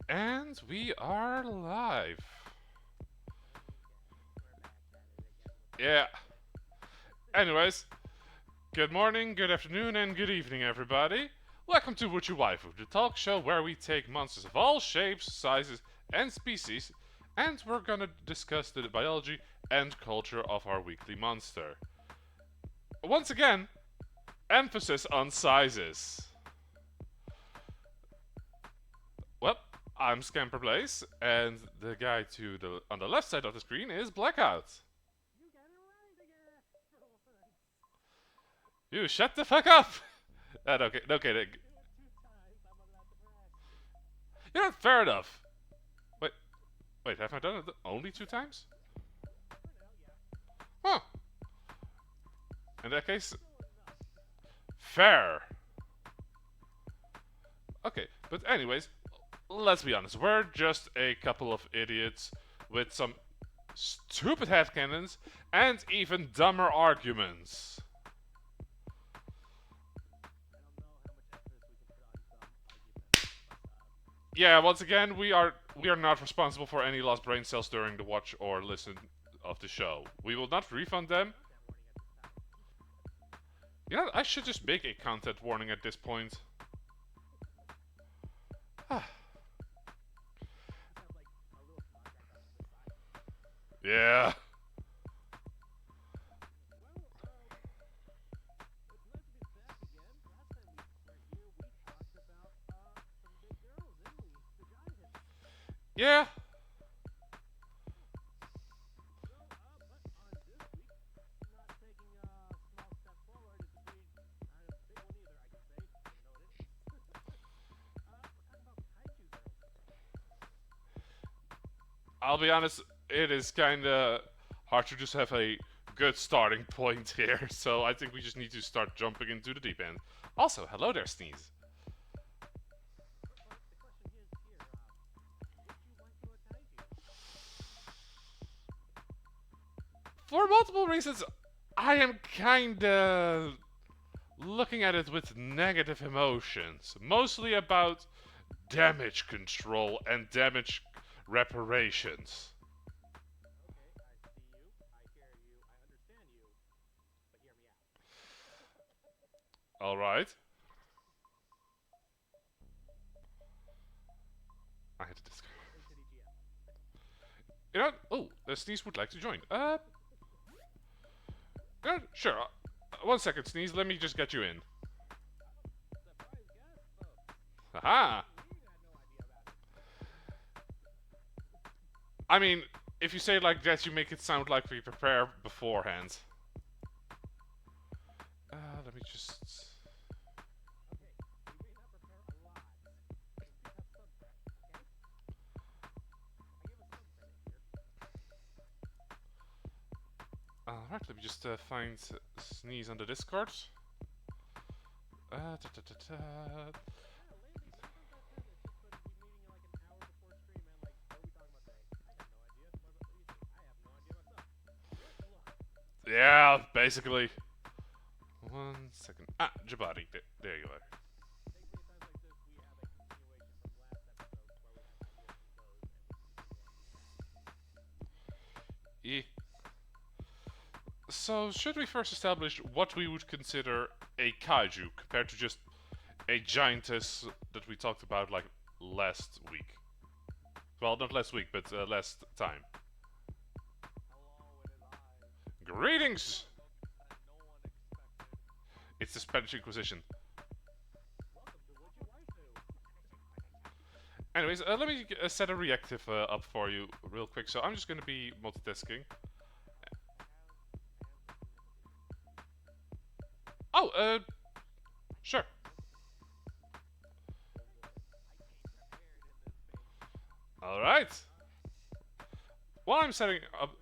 And we are live. Yeah. Anyways, good morning, good afternoon, and good evening, everybody. Welcome to Waifu, the talk show where we take monsters of all shapes, sizes, and species, and we're gonna discuss the biology and culture of our weekly monster. Once again, emphasis on sizes. Well, I'm Scamper Blaze, and the guy on the left side of the screen is Blackout. You shut the fuck up! Okay. You know, fair enough. Wait, wait, have I done it only 2 times? Huh. In that case, fair. Okay, but anyways, let's be honest. We're just a couple of idiots with some stupid headcanons and even dumber arguments. Yeah, once again, we are not responsible for any lost brain cells during the watch or listen of the show. We will not refund them. You know, I should just make a content warning at this point. Yeah. Yeah. I'll be honest, it is kinda hard to just have a good starting point here, so I think we just need to start jumping into the deep end. Also, hello there, Sneeze. For multiple reasons, I am kinda looking at it with negative emotions, mostly about damage control and damage reparations. Alright. I had to discard. You know, oh, Sneeze would like to join. Sure. 1 second, Sneeze. Let me just get you in. Haha. I mean, if you say it like that, you make it sound like we prepare beforehand. Let me just... Alright, let me just find Sneeze on the Discord. Da, da, da, da. Yeah, basically. 1 second. Ah, Jabati. There you are. Yeah. So, should we first establish what we would consider a kaiju compared to just a giantess that we talked about like last week? Well, not last week, but last time. Greetings! It's the Spanish Inquisition. Anyways, let me set a reactive up for you real quick. So I'm just going to be multitasking. Oh, sure. Alright. While I'm setting up...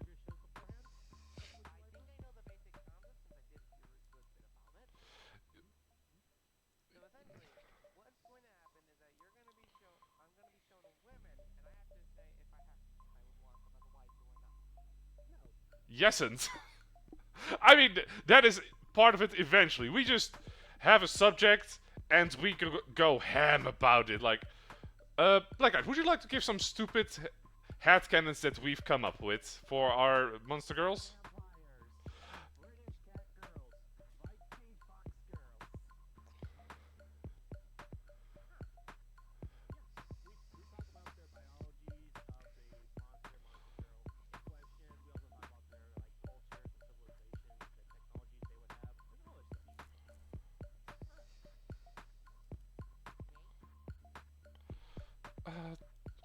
Yesn't. I mean, that is part of it eventually. We just have a subject and we could go ham about it. Like, Black Knight, would you like to give some stupid head cannons that we've come up with for our monster girls?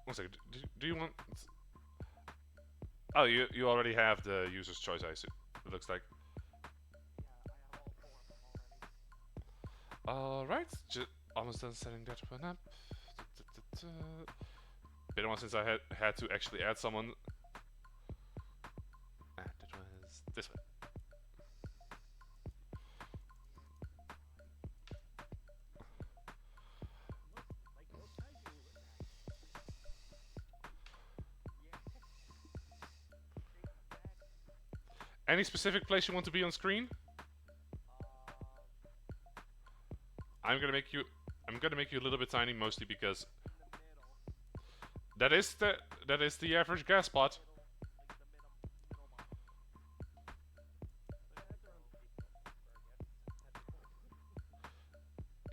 One second. Do you want? Oh, you already have the user's choice. I assume. It looks like. All right, almost done setting that one up. Been a while since I had to actually add someone. That was this way. Any specific place you want to be on screen? I'm gonna make you a little bit tiny, mostly because that is the average gas spot.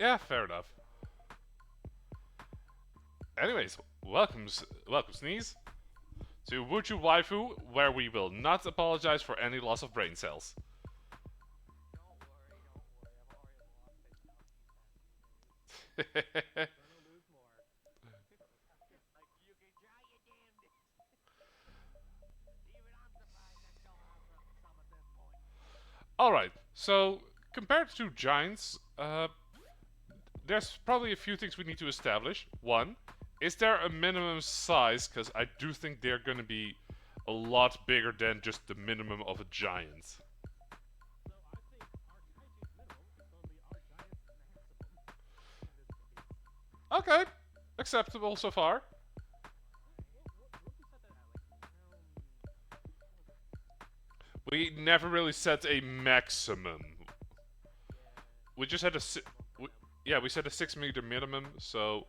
Yeah, fair enough. Anyways, welcome Sneeze, to Would You Waifu, where we will not apologize for any loss of brain cells. Alright, so compared to giants, there's probably a few things we need to establish. One, is there a minimum size? Because I do think they're going to be a lot bigger than just the minimum of a giant. Okay, acceptable so far. We never really set a maximum. We just had a yeah, we set a 6 meter minimum, so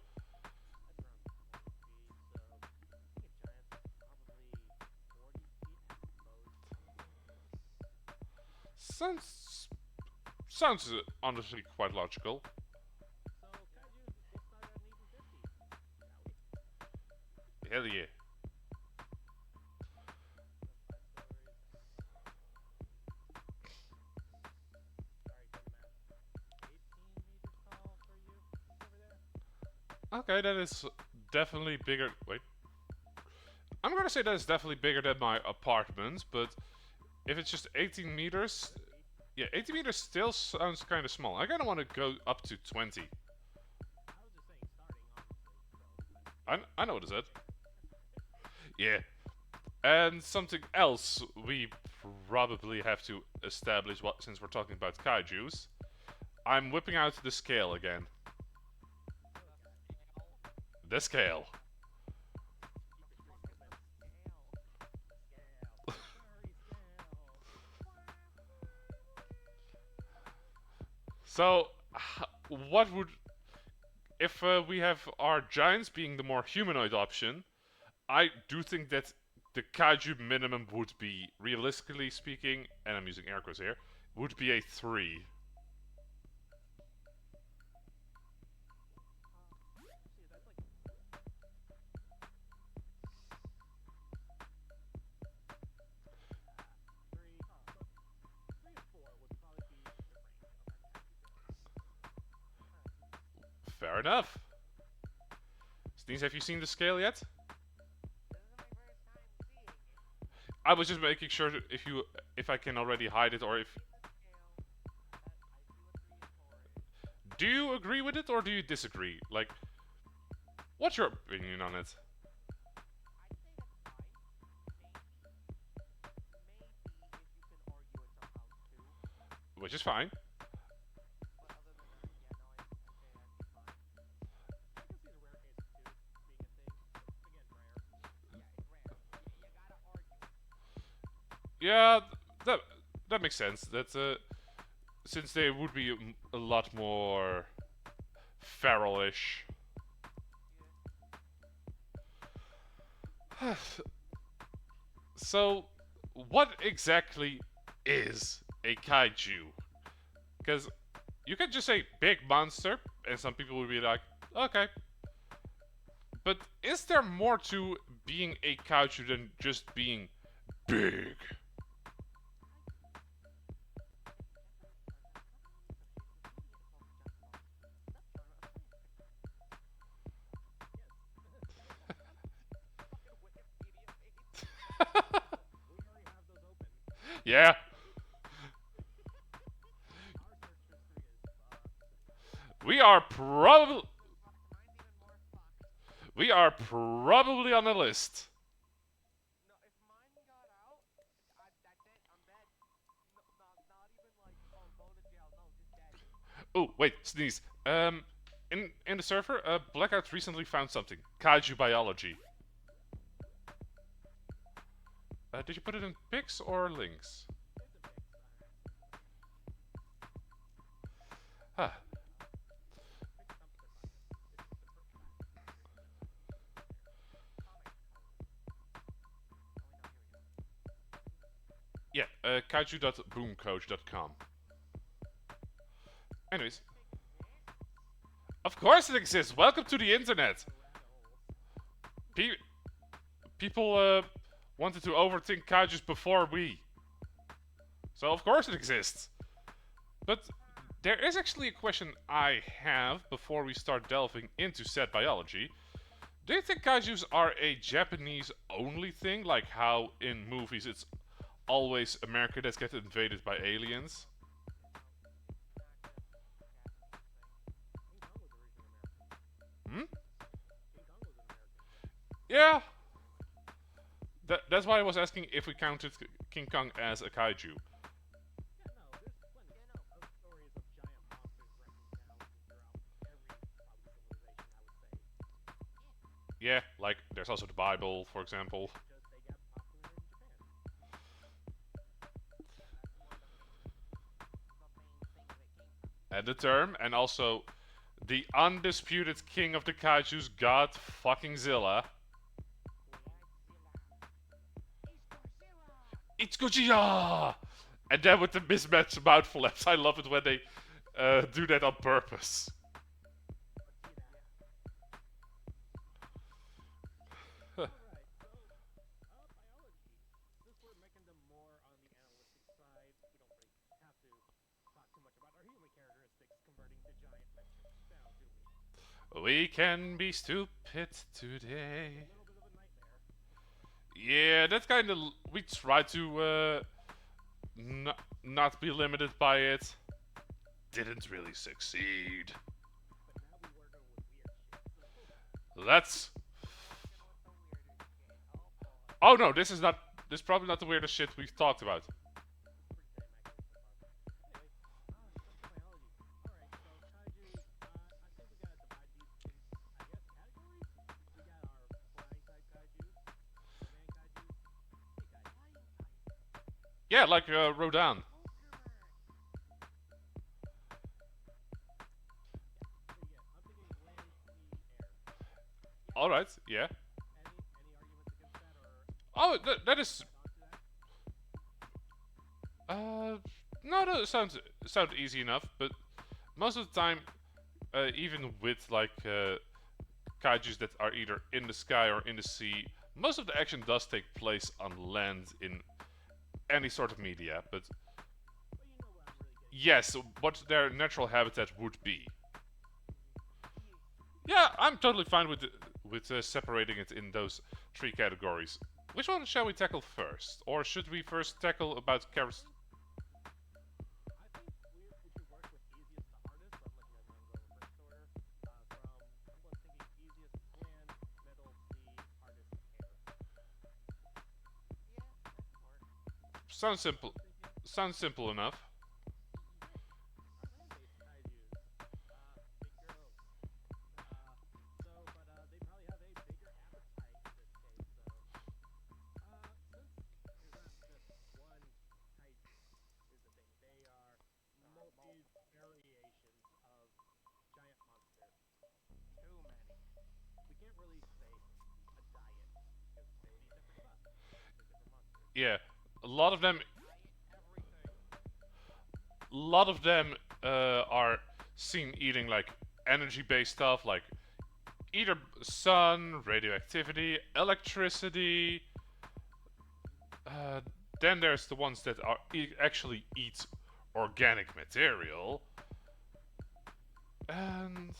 sounds honestly quite logical. Hell yeah. Okay, that is definitely bigger. Wait. I'm gonna say that is definitely bigger than my apartment, but if it's just 18 meters, yeah, 18 meters still sounds kind of small. I kind of want to go up to 20. I know what is it. Yeah. And something else we probably have to establish since we're talking about kaijus. I'm whipping out the scale again. The scale. So, what would... If we have our giants being the more humanoid option, I do think that the kaiju minimum would be, realistically speaking, and I'm using air quotes here, would be a 3. Fair enough. Sneeze, have you seen the scale yet? I was just making sure if I can already hide it, or if... Do you agree with it or do you disagree? Like, what's your opinion on it? Which is fine. Yeah, that makes sense. That since they would be a lot more feralish. So, what exactly is a kaiju? Because you can just say big monster, and some people will be like, okay. But is there more to being a kaiju than just being big? Yeah. We are probably on the list. Oh, wait, sneeze. In the server, Blackout recently found something. Kaiju biology. Did you put it in pics or links? Huh. Yeah, kaiju.boomcoach.com. Anyways. Of course it exists! Welcome to the internet! Pe people wanted to overthink kaijus before we. So of course it exists. But there is actually a question I have before we start delving into said biology. Do you think kaijus are a Japanese only thing, like how in movies it's always America that gets invaded by aliens? Hmm? Yeah. That's why I was asking if we counted King Kong as a kaiju. Yeah, like there's also the Bible, for example. And the term, and also the undisputed king of the kaijus, God fucking Zilla. It's Godzilla! And then with the mismatched mouth flaps, I love it when they do that on purpose. We can be stupid today. Yeah, that's kind of. We try to not be limited by it. Didn't really succeed. Let's. Oh no, this is not. This is probably not the weirdest shit we've talked about. Yeah, like Rodan. All right, yeah. Oh, that is. No, that sounds easy enough. But most of the time, even with like kaiju's that are either in the sky or in the sea, most of the action does take place on land in any sort of media. But yes, what their natural habitat would be. Yeah, I'm totally fine with separating it in those three categories. Which one shall we tackle first, or should we first tackle about characters? Sounds simple. Sounds simple enough. yeah, a lot of them, are seen eating like energy-based stuff, like either sun, radioactivity, electricity. Uh, then there's the ones that are actually eat organic material, and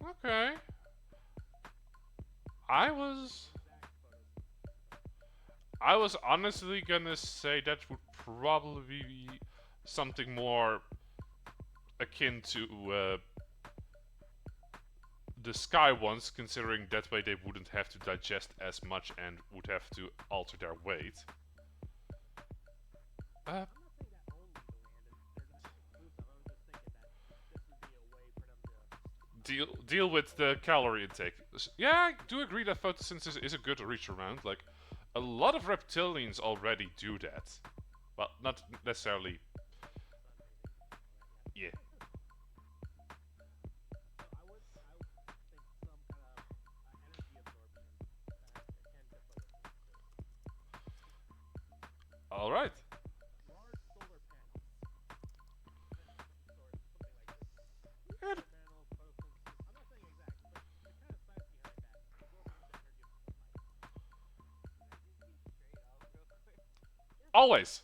okay. I was I was honestly gonna say that would probably be something more akin to the sky ones, considering that way they wouldn't have to digest as much and would have to alter their weight. Uh, deal with the calorie intake. Yeah, I do agree that photosynthesis is a good reach around. Like, a lot of reptilians already do that. Well, not necessarily. Yeah. All right. Yeah, always.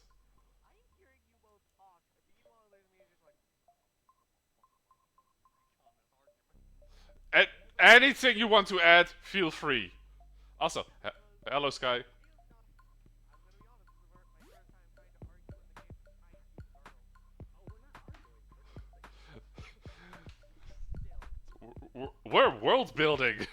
A- anything you want to add, feel free. Also, hello, Sky. We're world building.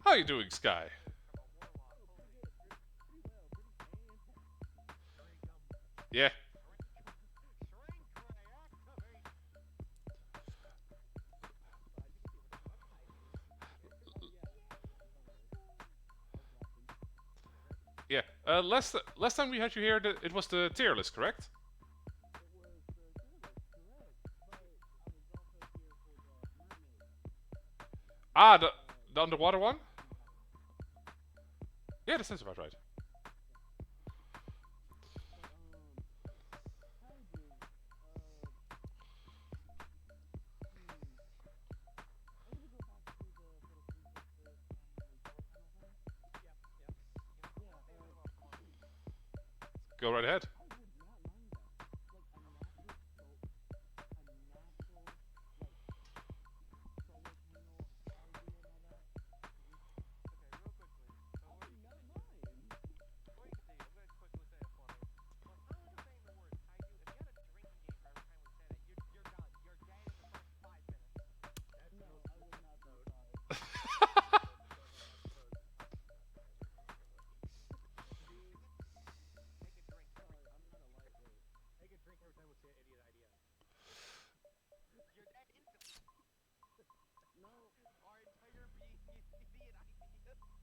How you doing, Sky? Yeah. Yeah. Last time we had you here, it was the tier list, correct? Ah, the underwater one. Yeah, that sounds about right. Go right ahead.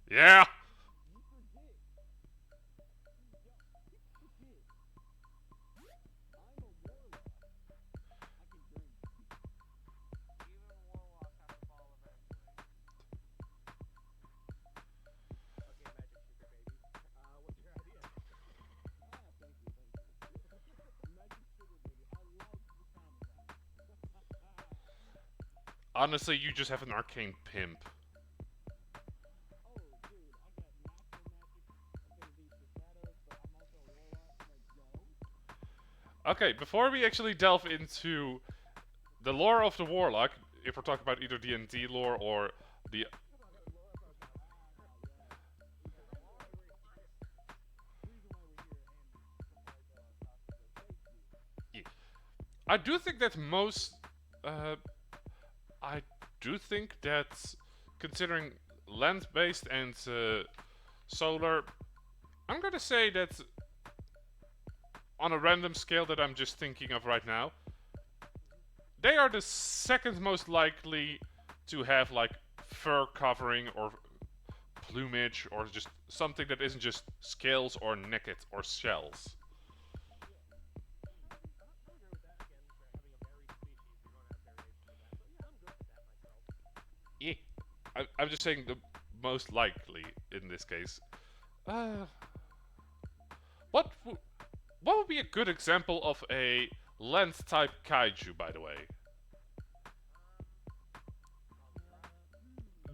Yeah. Honestly, you just have an arcane pimp. Okay, before we actually delve into the lore of the warlock, if we're talking about either D&D lore or the yeah. I do think that most I do think that considering land-based and solar, I'm gonna say that on a random scale that I'm just thinking of right now, they are the second most likely to have like fur covering or plumage or just something that isn't just scales or naked or shells. Yeah, I'm just saying the most likely in this case. Uh, what what would be a good example of a land type kaiju, by the way?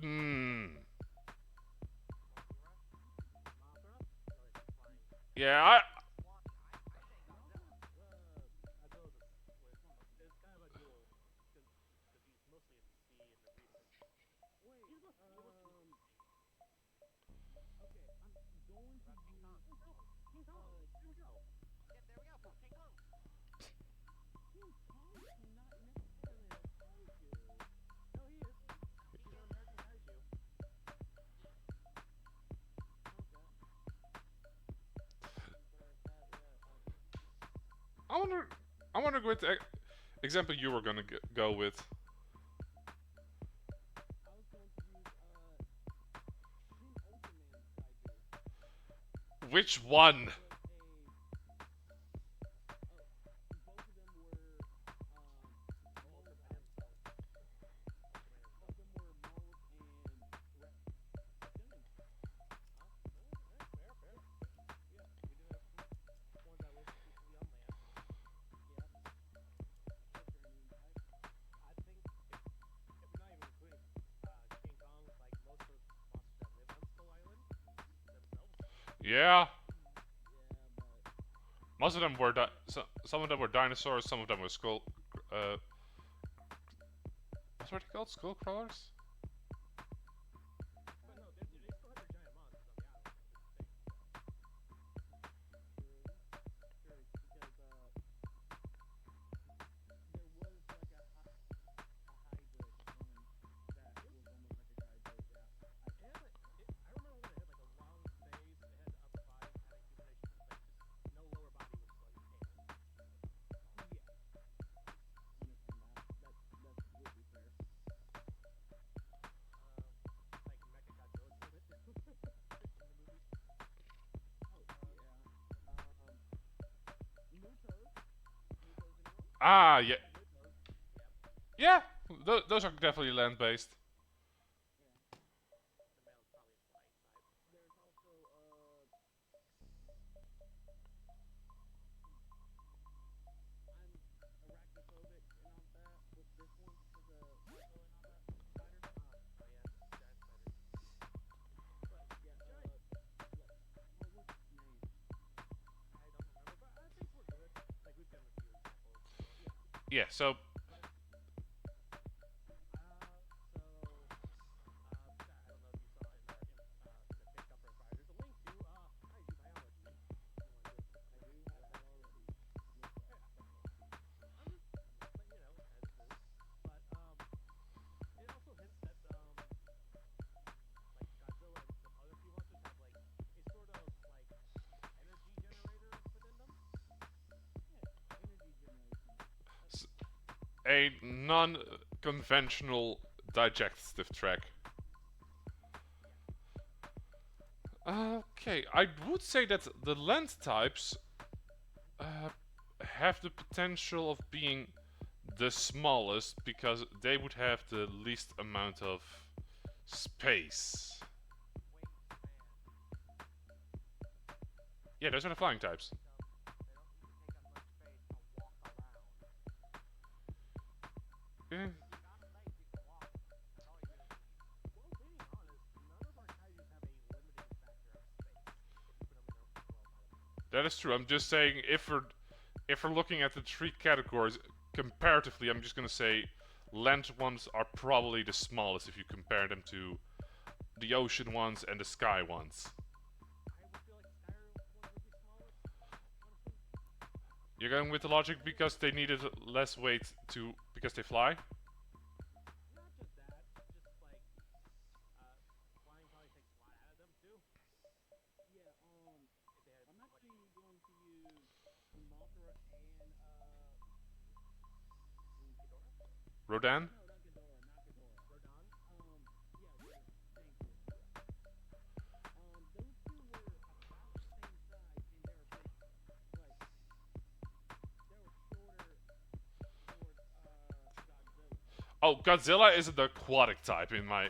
Hmm. Yeah, I wonder. I wonder what the example you were gonna go with. Which one? Yeah, most of them were. Some of them were dinosaurs. Some of them were skull. What were they called? Skull crawlers? Ah, yeah, yeah. Those are definitely land-based. Yeah. So a non-conventional digestive tract. Okay, I would say that the land types uh, have the potential of being the smallest because they would have the least amount of space. Yeah, those are the flying types. Yeah, that is true. I'm just saying if we're looking at the three categories comparatively, I'm just gonna say land ones are probably the smallest if you compare them to the ocean ones and the sky ones. You're going with the logic because they needed less weight to because they fly. Rodan? Oh, Godzilla is the aquatic type in my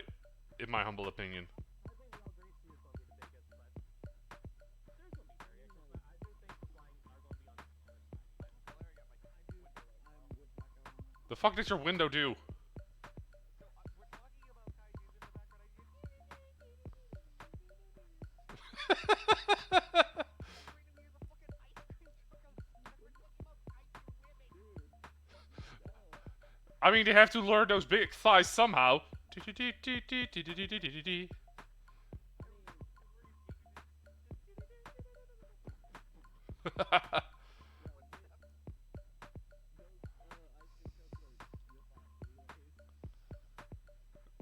humble opinion. The fuck did your window do? I mean, they have to lure those big thighs somehow.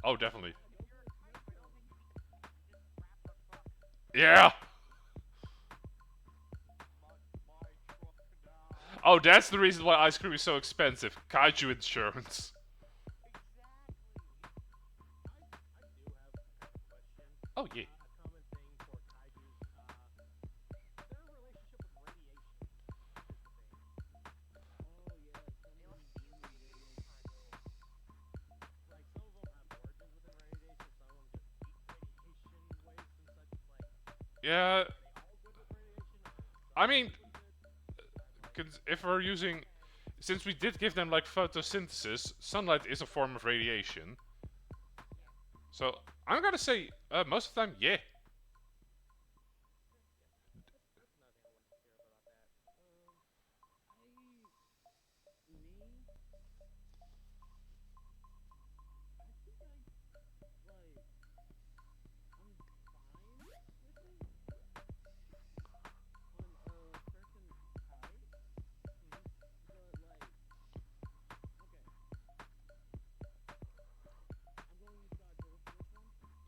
Oh, definitely. Yeah. Oh, that's the reason why ice cream is so expensive. Kaiju insurance. Oh, yeah. Yeah. I mean, if we're using. Since we did give them like photosynthesis, sunlight is a form of radiation. So I'm gonna say most of the time, yeah.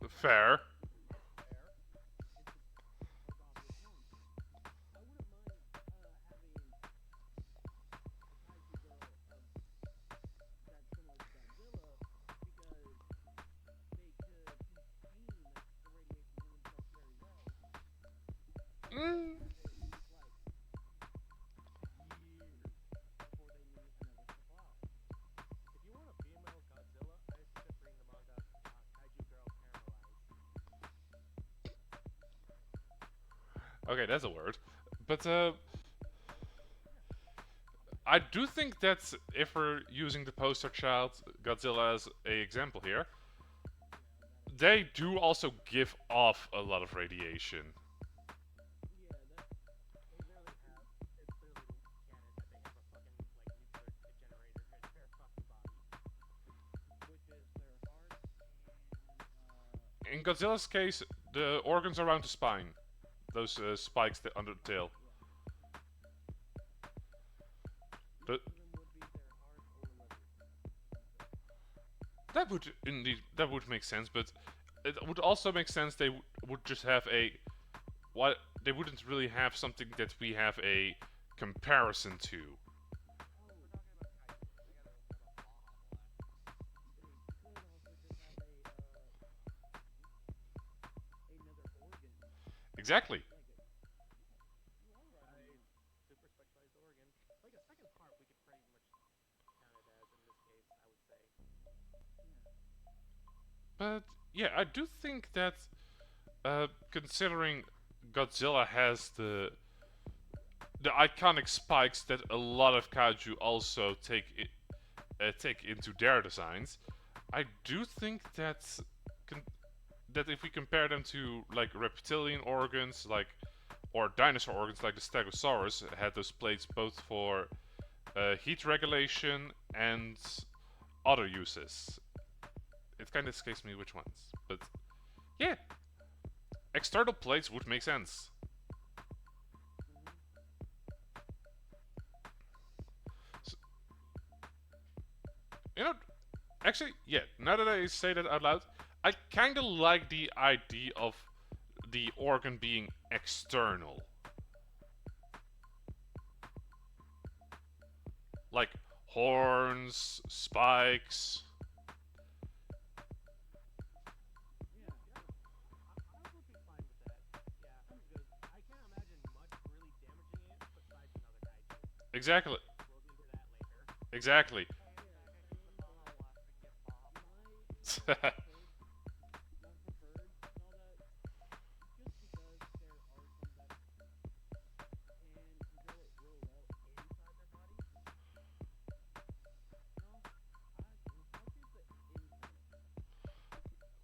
Fair. Mm. Okay, that's a word. But I do think that if we're using the poster child Godzilla as a example here, they do also give off a lot of radiation. In Godzilla's case, the organs around the spine, those spikes that under the tail. The, that would make sense, but it would also make sense they would just have a what they wouldn't really have something that we have a comparison to. Exactly. But yeah, I do think that considering Godzilla has the iconic spikes that a lot of kaiju also take into their designs, I do think that if we compare them to like reptilian organs, like or dinosaur organs like the Stegosaurus had those plates both for heat regulation and other uses. It kind of escapes me which ones, but yeah, external plates would make sense. So, you know, actually, yeah. Now that I say that out loud, I kind of like the idea of the organ being external. Like horns, spikes. Exactly. Exactly.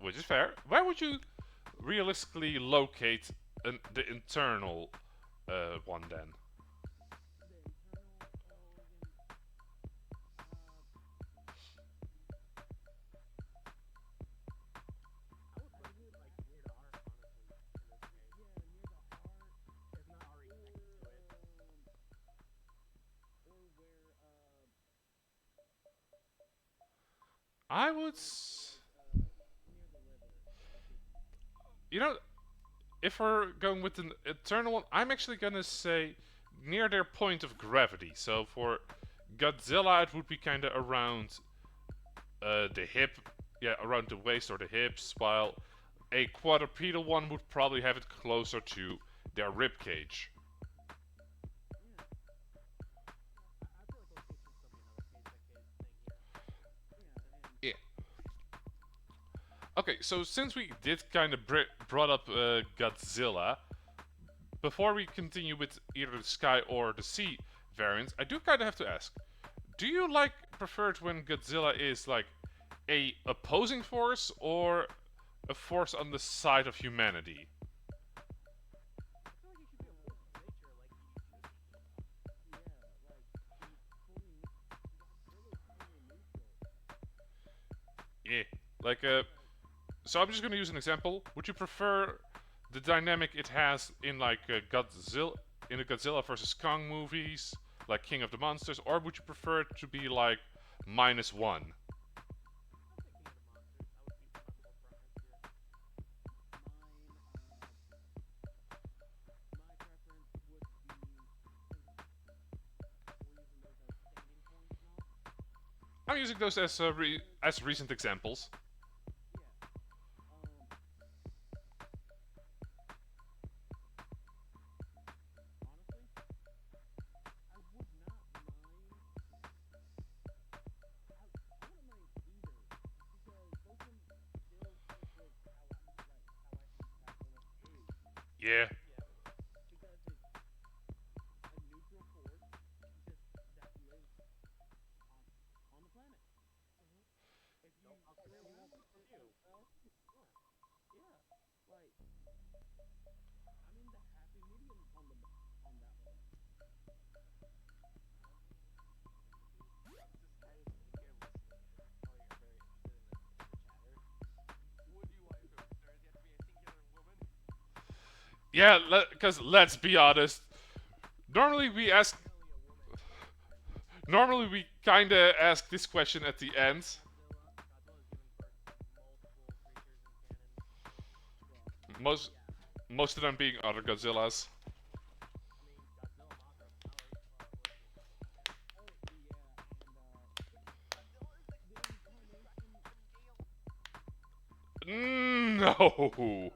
Which is fair. Where would you realistically locate the internal one then? I would. You know, if we're going with an eternal one, I'm actually gonna say near their point of gravity. So for Godzilla, it would be kind of around the hip, yeah, around the waist or the hips, while a quadrupedal one would probably have it closer to their rib cage. Yeah. Okay, so since we did kind of brought up Godzilla, before we continue with either the sky or the sea variants, I do kind of have to ask: do you like prefer it when Godzilla is like a opposing force or a force on the side of humanity? Yeah, like so I'm just gonna use an example. Would you prefer the dynamic it has in like Godzilla in the Godzilla versus Kong movies, like King of the Monsters, or would you prefer it to be like -1? I'm using those as as recent examples. Yeah. Yeah, because let's be honest. Normally we ask. Normally we kinda ask this question at the end. Most most of them being other Godzillas. No.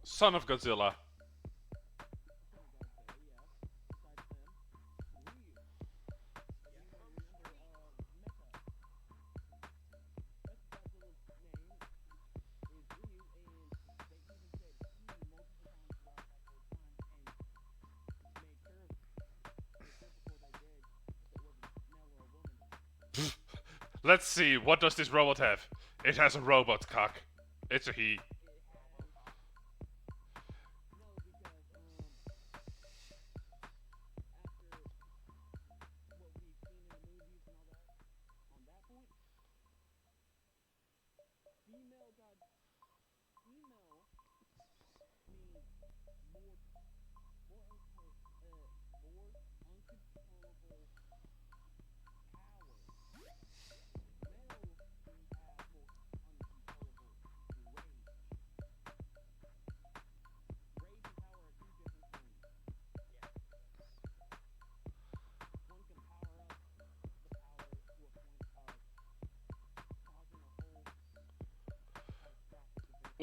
Son of Godzilla. Let's see, what does this robot have? It has a robot cock. It's a he.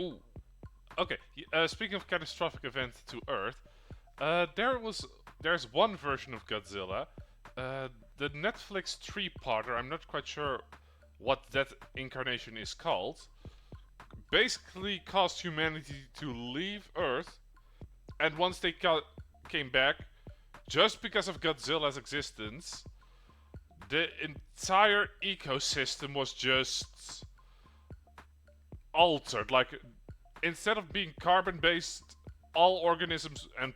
Ooh. Okay. Speaking of catastrophic event to Earth, there's one version of Godzilla, uh, the Netflix three-parter. I'm not quite sure what that incarnation is called. Basically, caused humanity to leave Earth, and once they came back, just because of Godzilla's existence, the entire ecosystem was just altered. Like, instead of being carbon-based, all organisms and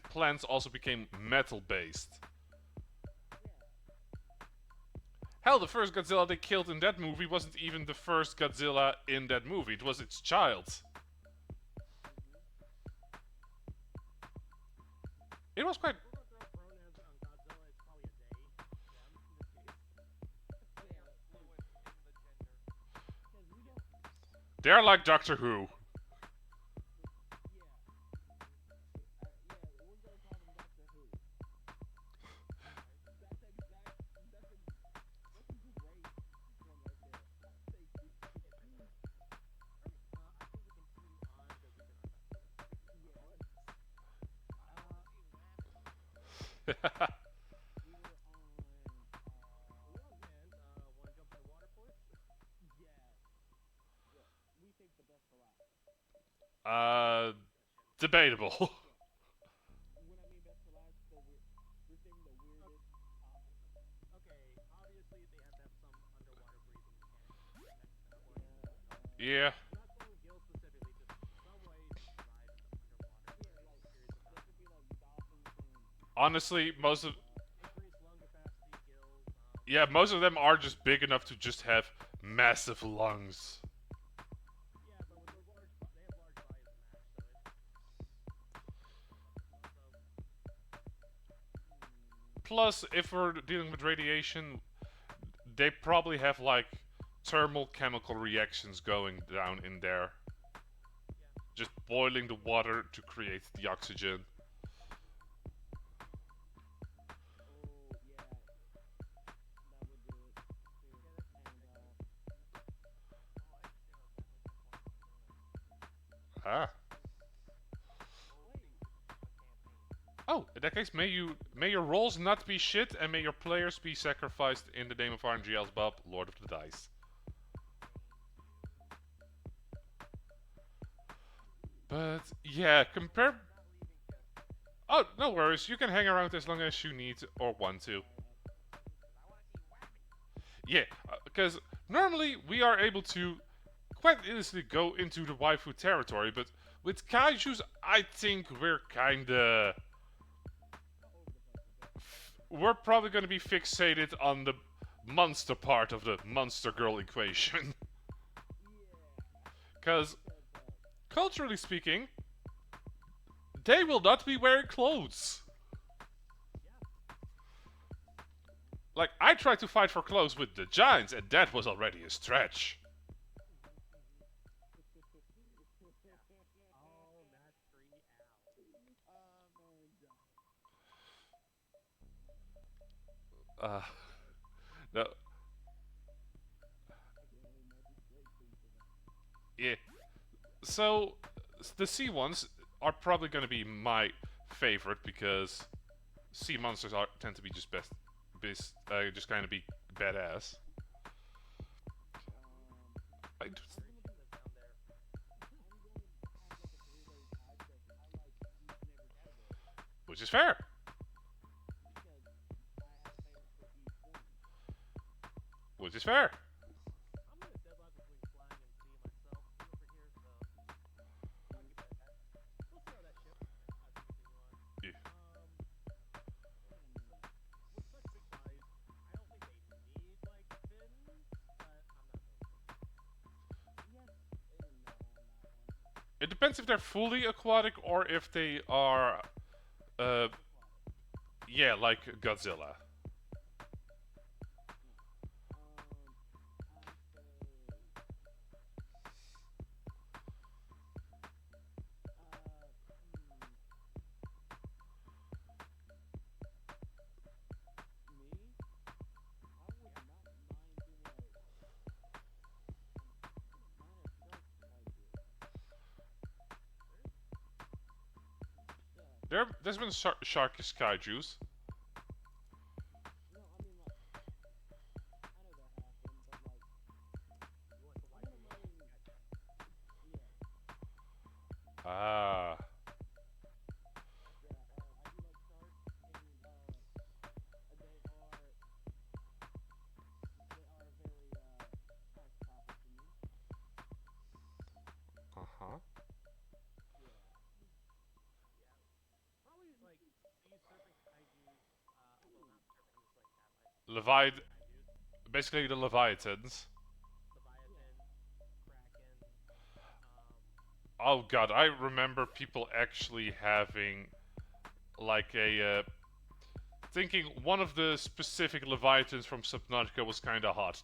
plants also became metal-based. Hell, the first Godzilla they killed in that movie wasn't even the first Godzilla in that movie. It was its child. It was quite. They're like Doctor Who. uh, debatable. Yeah. Honestly, most of them are just big enough to just have massive lungs. Plus, if we're dealing with radiation, they probably have like thermal chemical reactions going down in there. Just boiling the water to create the oxygen. Ah. Oh, in that case, may your rolls not be shit, and may your players be sacrificed in the name of RNGL's Bob, Lord of the Dice. But yeah, compare. Oh, no worries. You can hang around as long as you need or want to. Yeah, because normally we are able to quite easily go into the waifu territory, but with kaijus, I think we're probably going to be fixated on the monster part of the monster girl equation. Because, culturally speaking, they will not be wearing clothes. Like, I tried to fight for clothes with the giants, and that was already a stretch. Uh, no, yeah. So, the sea ones are probably going to be my favorite because sea monsters tend to be just kind of be badass. I, which is fair. Which is fair. Yeah. It depends if they're fully aquatic or if they are, uh, yeah, like Godzilla. There's been sharkish kaijus. Ah. Uh huh. Leviat. Basically the Leviathans. Oh god, I remember people actually having like thinking one of the specific Leviathans from Subnautica was kind of hot.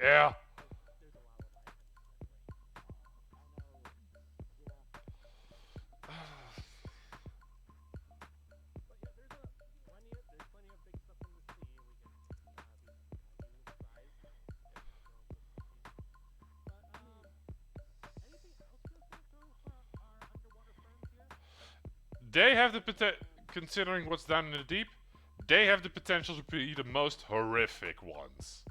Yeah. They have the considering what's down in the deep, they have the potential to be the most horrific ones.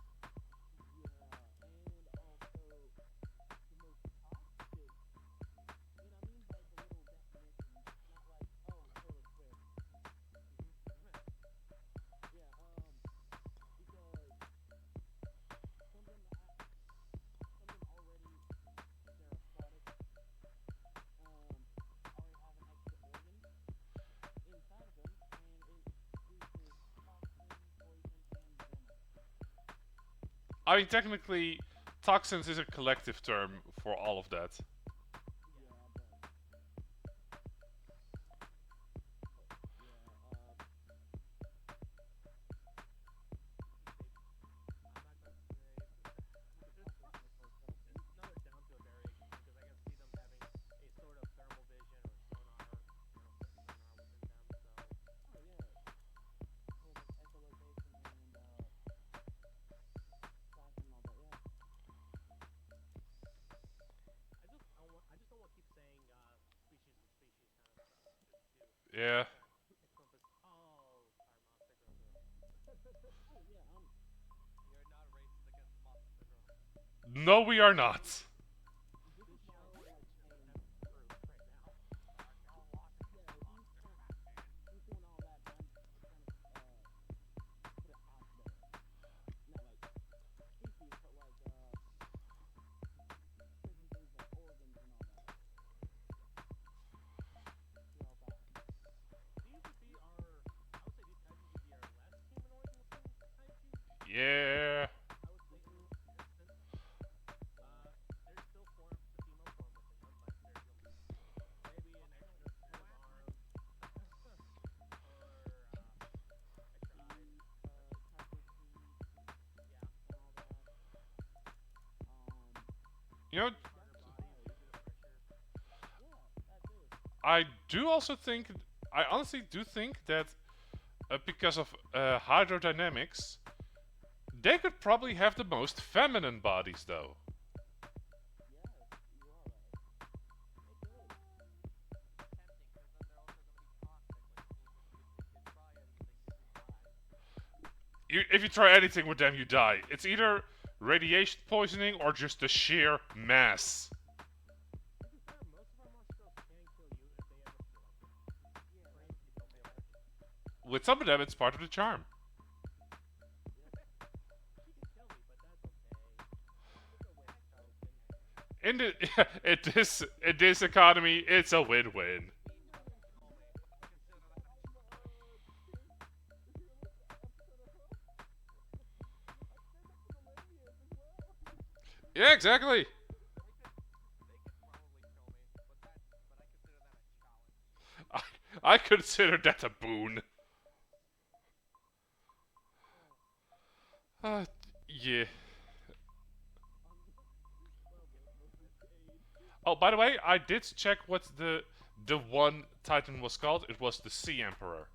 I mean, technically, toxins is a collective term for all of that. Yeah. No, we are not. Yeah. You know, I do also think, I honestly do think that because of hydrodynamics, they could probably have the most feminine bodies, though. If you try anything with them, you die. It's either radiation poisoning or just the sheer mass. With some of them, it's part of the charm. In the in this economy, it's a win-win. Yeah, exactly. I, I consider that a boon. Uh, yeah. Oh, by the way, I did check what the one Titan was called. It was the Sea Emperor.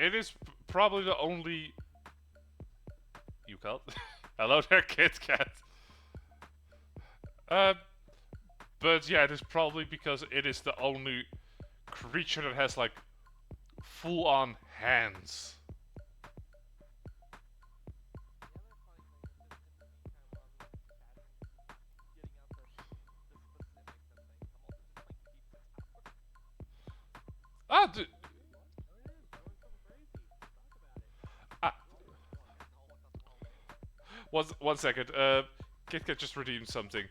it is probably the only. You called? Hello there, Kit Kat. Uh, but yeah, it is probably because it is the only creature that has like full-on hands. Ah, ah, one second. Kit Kat just redeemed something.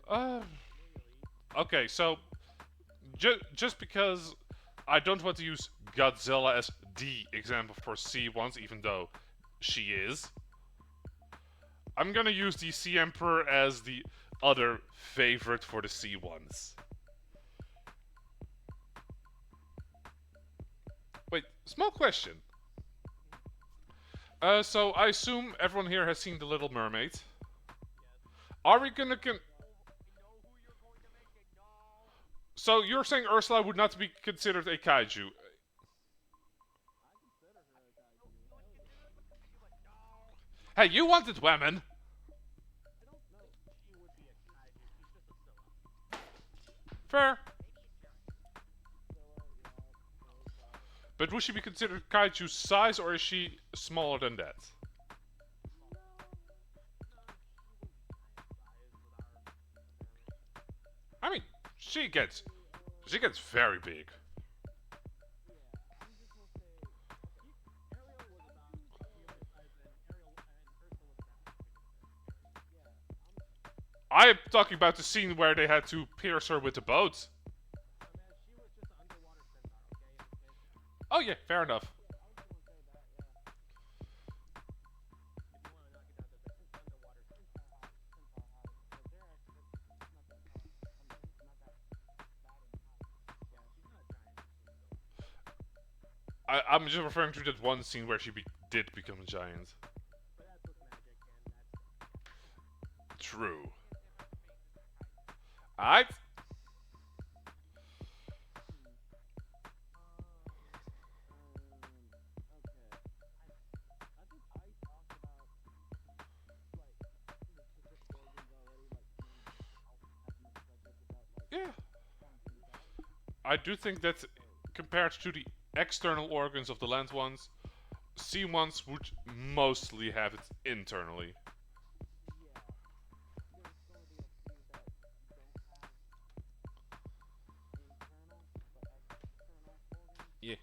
Uh, okay, so just because I don't want to use Godzilla as the example for C ones, even though she is, I'm gonna use the Sea Emperor as the other favorite for the C ones. Wait, small question. So I assume everyone here has seen The Little Mermaid. Are we gonna So you're saying Ursula would not be considered a kaiju? Hey, you wanted women. Fair. But would she be considered kaiju size, or is she smaller than that? I mean, she gets very big. I am talking about the scene where they had to pierce her with the boat. Oh yeah, fair enough. I'm just referring to that one scene where she did become a giant. True. Alright. Yeah. I do think that compared to the external organs of the land ones, sea ones would mostly have it internally. Yeah.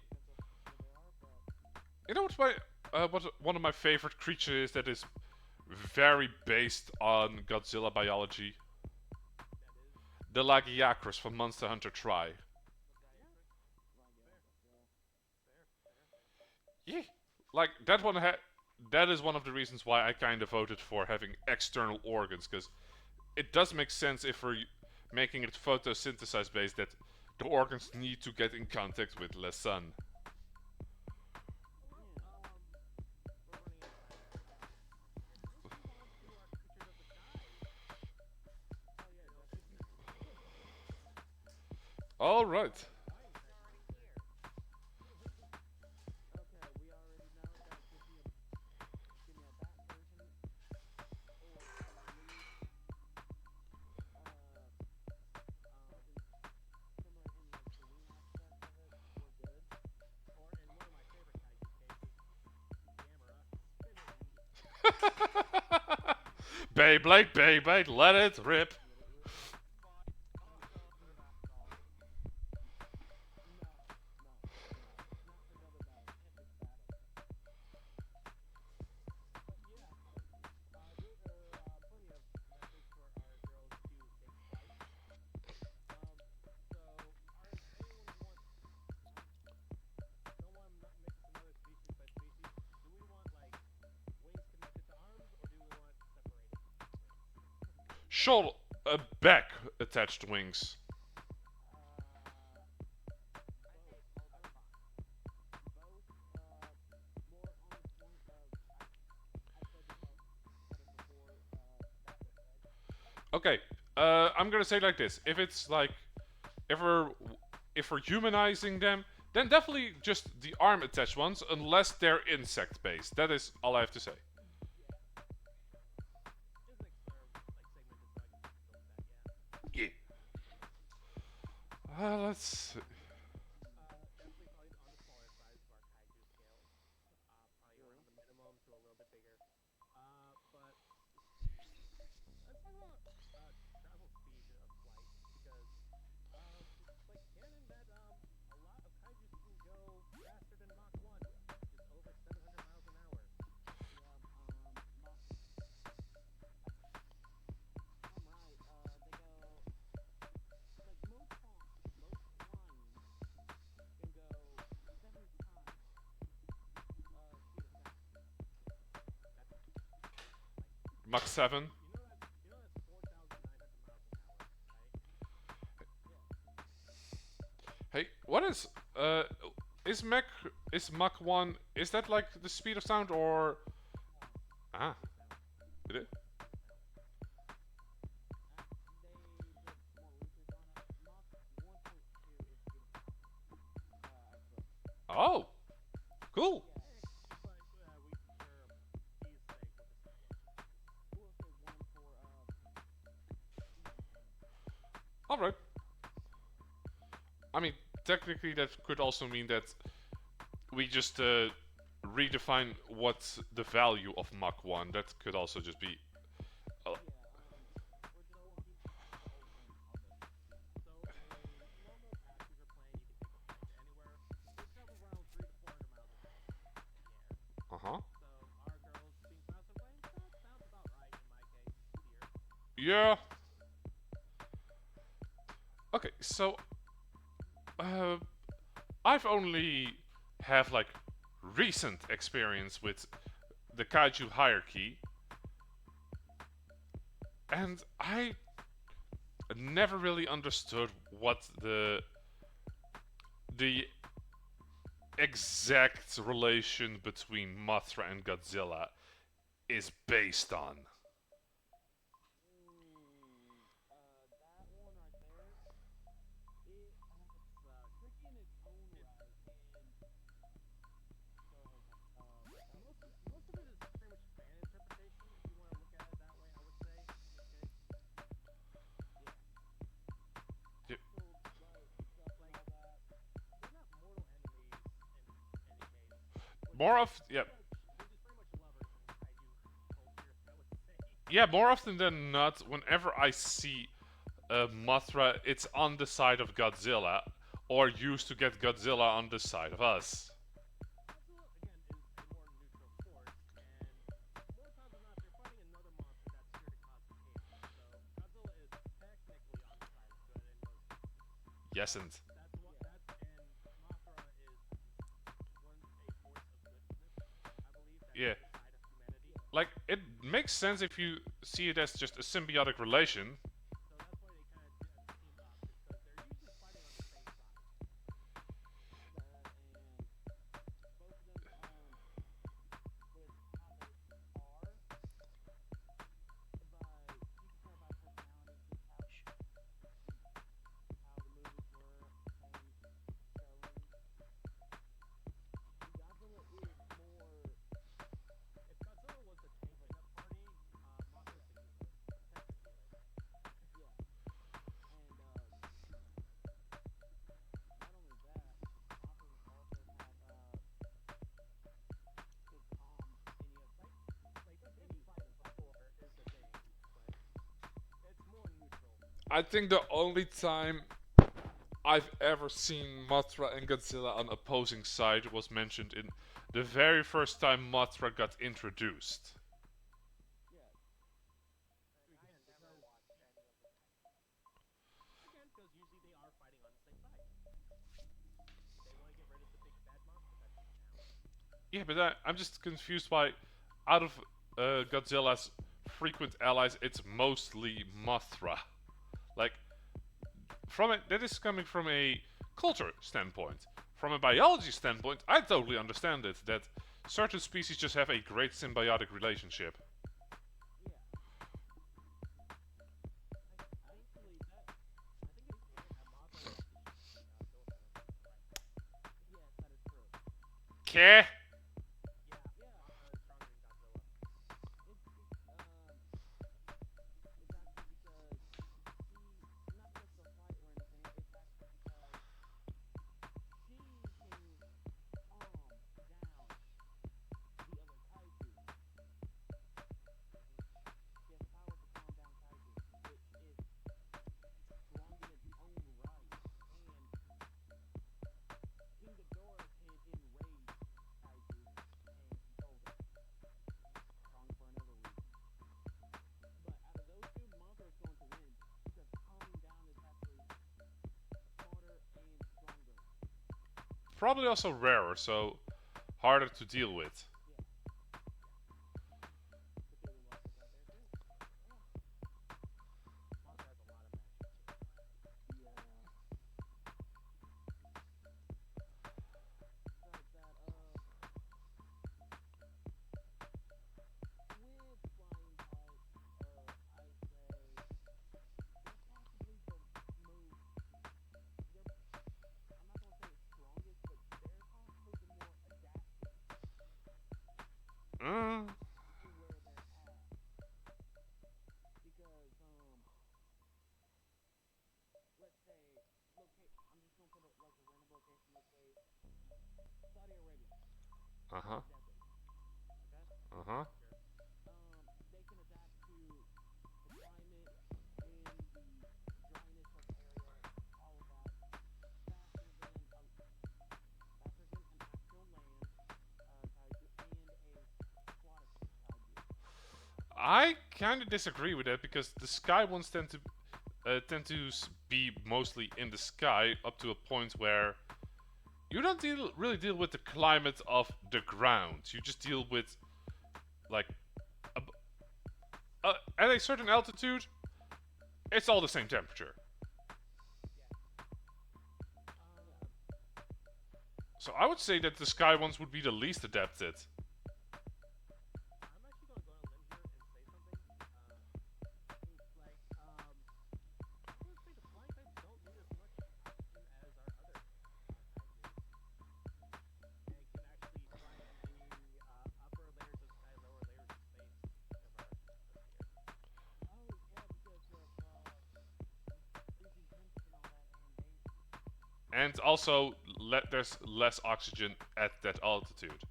You know what one of my favorite creatures is that is very based on Godzilla biology? The Lagiacrus from Monster Hunter Tri. Yeah. Like that one that is one of the reasons why I kind of voted for having external organs, because it does make sense if we're making it photosynthesize based that the organs need to get in contact with the sun. All right. Beyblade, Beyblade, let it rip. Shoulder. back attached wings. Okay, I'm gonna say it like this: if it's like if we're if we're humanizing them, then definitely just the arm attached ones, unless they're insect based. That is all I have to say. Yeah. Let's. Mach 7. Hey, what is Mach is Mach 1, is that like the speed of sound or ah, it is? Oh, cool. All right. I mean, technically that could also mean that we just redefine what's the value of Mach 1. That could also just be uh, uh-huh. Yeah. Okay, so uh I've only have like recent experience with the Kaiju hierarchy, and I never really understood what the exact relation between Mothra and Godzilla is based on. Y- More of yeah, yeah, more often than not, whenever I see Mothra, it's on the side of Godzilla, or used to get Godzilla on the side of us. Yes, and yeah, like it makes sense if you see it as just a symbiotic relation. I think the only time I've ever seen Mothra and Godzilla on opposing side was mentioned in the very first time Mothra got introduced. Yeah, but I'm just confused why, out of Godzilla's frequent allies, it's mostly Mothra. Like, from it, that is coming from a culture standpoint. From a biology standpoint, I totally understand it that certain species just have a great symbiotic relationship. Okay. Probably also rarer, so harder to deal with. Mm. Uh huh. Uh huh. I kind of disagree with that because the sky ones tend to be mostly in the sky up to a point where you don't really deal with the climate of the ground. You just deal with like at a certain altitude, it's all the same temperature. So I would say that the sky ones would be the least adapted. And also, there's less oxygen at that altitude.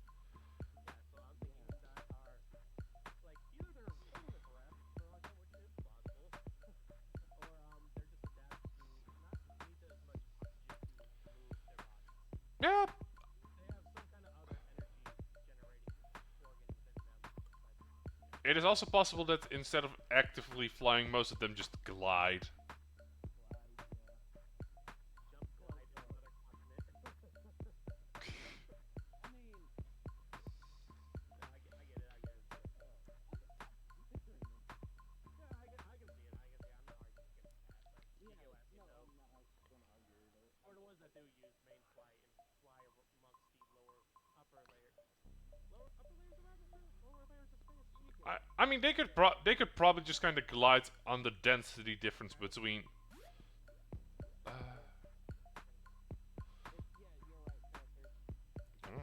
Yeah, it is also possible that instead of actively flying, most of them just glide. I mean, they could probably just kind of glide on the density difference between. Uh, hmm.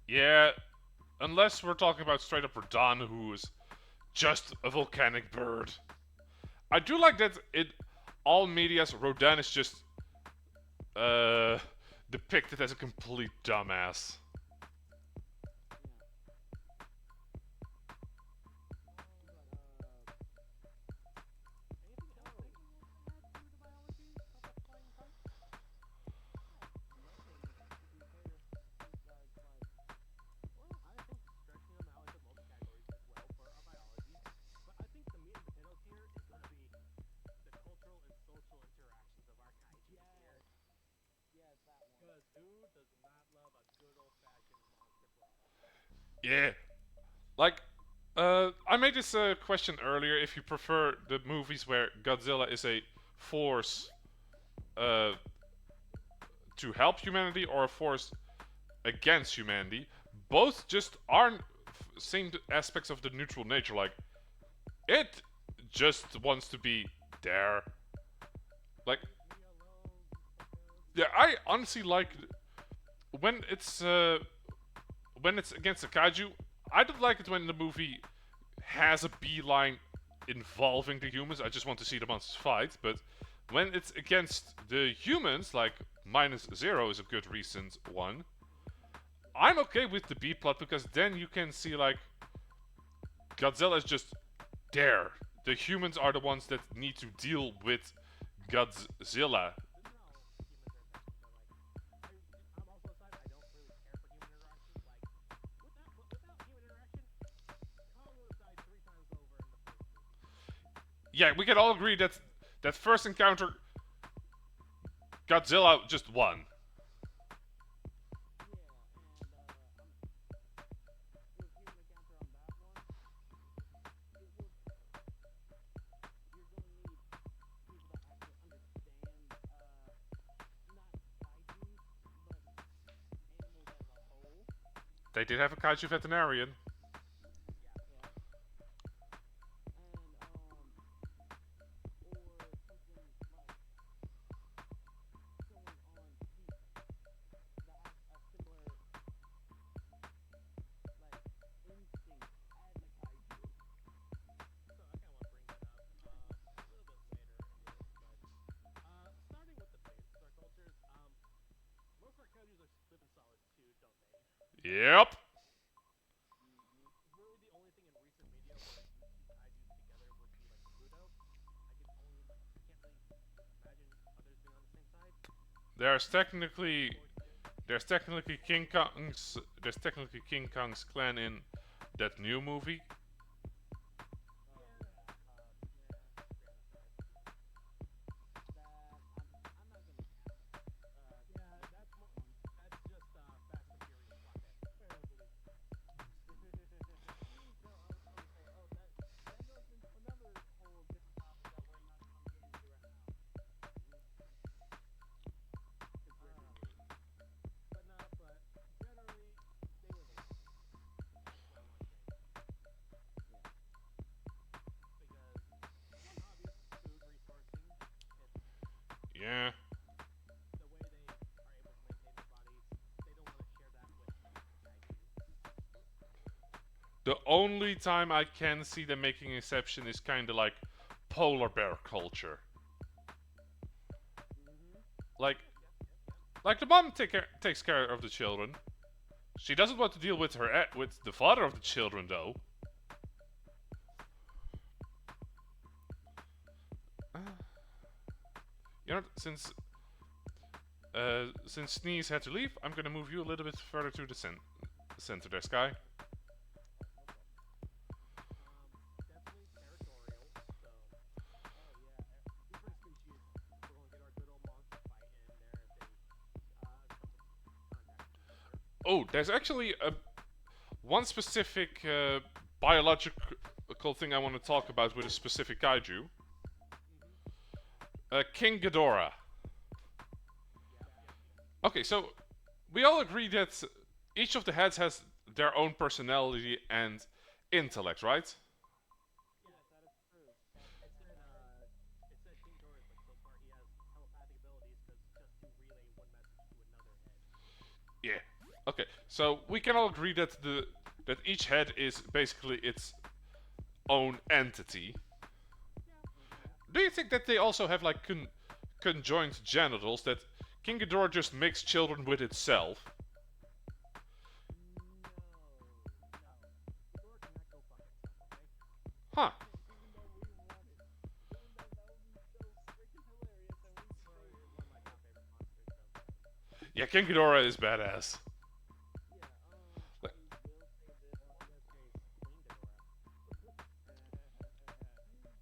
Yeah, unless we're talking about straight up Rodan, who's just a volcanic bird. I do like that in all medias, Rodan is just uh, depicted as a complete dumbass. Yeah, like I made this question earlier. If you prefer the movies where Godzilla is a force uh, to help humanity or a force against humanity, both just aren't same aspects of the neutral nature. Like it just wants to be there. Like yeah, I honestly like when it's against a kaiju. I don't like it when the movie has a beeline involving the humans. I just want to see the monsters fight. But when it's against the humans, like minus zero is a good recent one. I'm okay with the B plot because then you can see like Godzilla is just there. The humans are the ones that need to deal with Godzilla. Yeah, we can all agree that that first encounter, Godzilla just won. They did have a kaiju veterinarian. Yep. There's technically there's technically King Kong's clan in that new movie. Yeah. The only time I can see them making an exception is kind of like polar bear culture. Like, like the mom takes care of the children. She doesn't want to deal with with the father of the children though. You know, since Sneeze had to leave, I'm gonna move you a little bit further to the center there, Sky. Oh, there's actually one specific biological thing I want to talk about with a specific kaiju. King Ghidorah. Okay, so we all agree that each of the heads has their own personality and intellect, right? Yeah. Okay, so we can all agree that that each head is basically its own entity. Do you think that they also have like conjoined genitals that King Ghidorah just makes children with itself? Huh. Yeah, King Ghidorah is badass.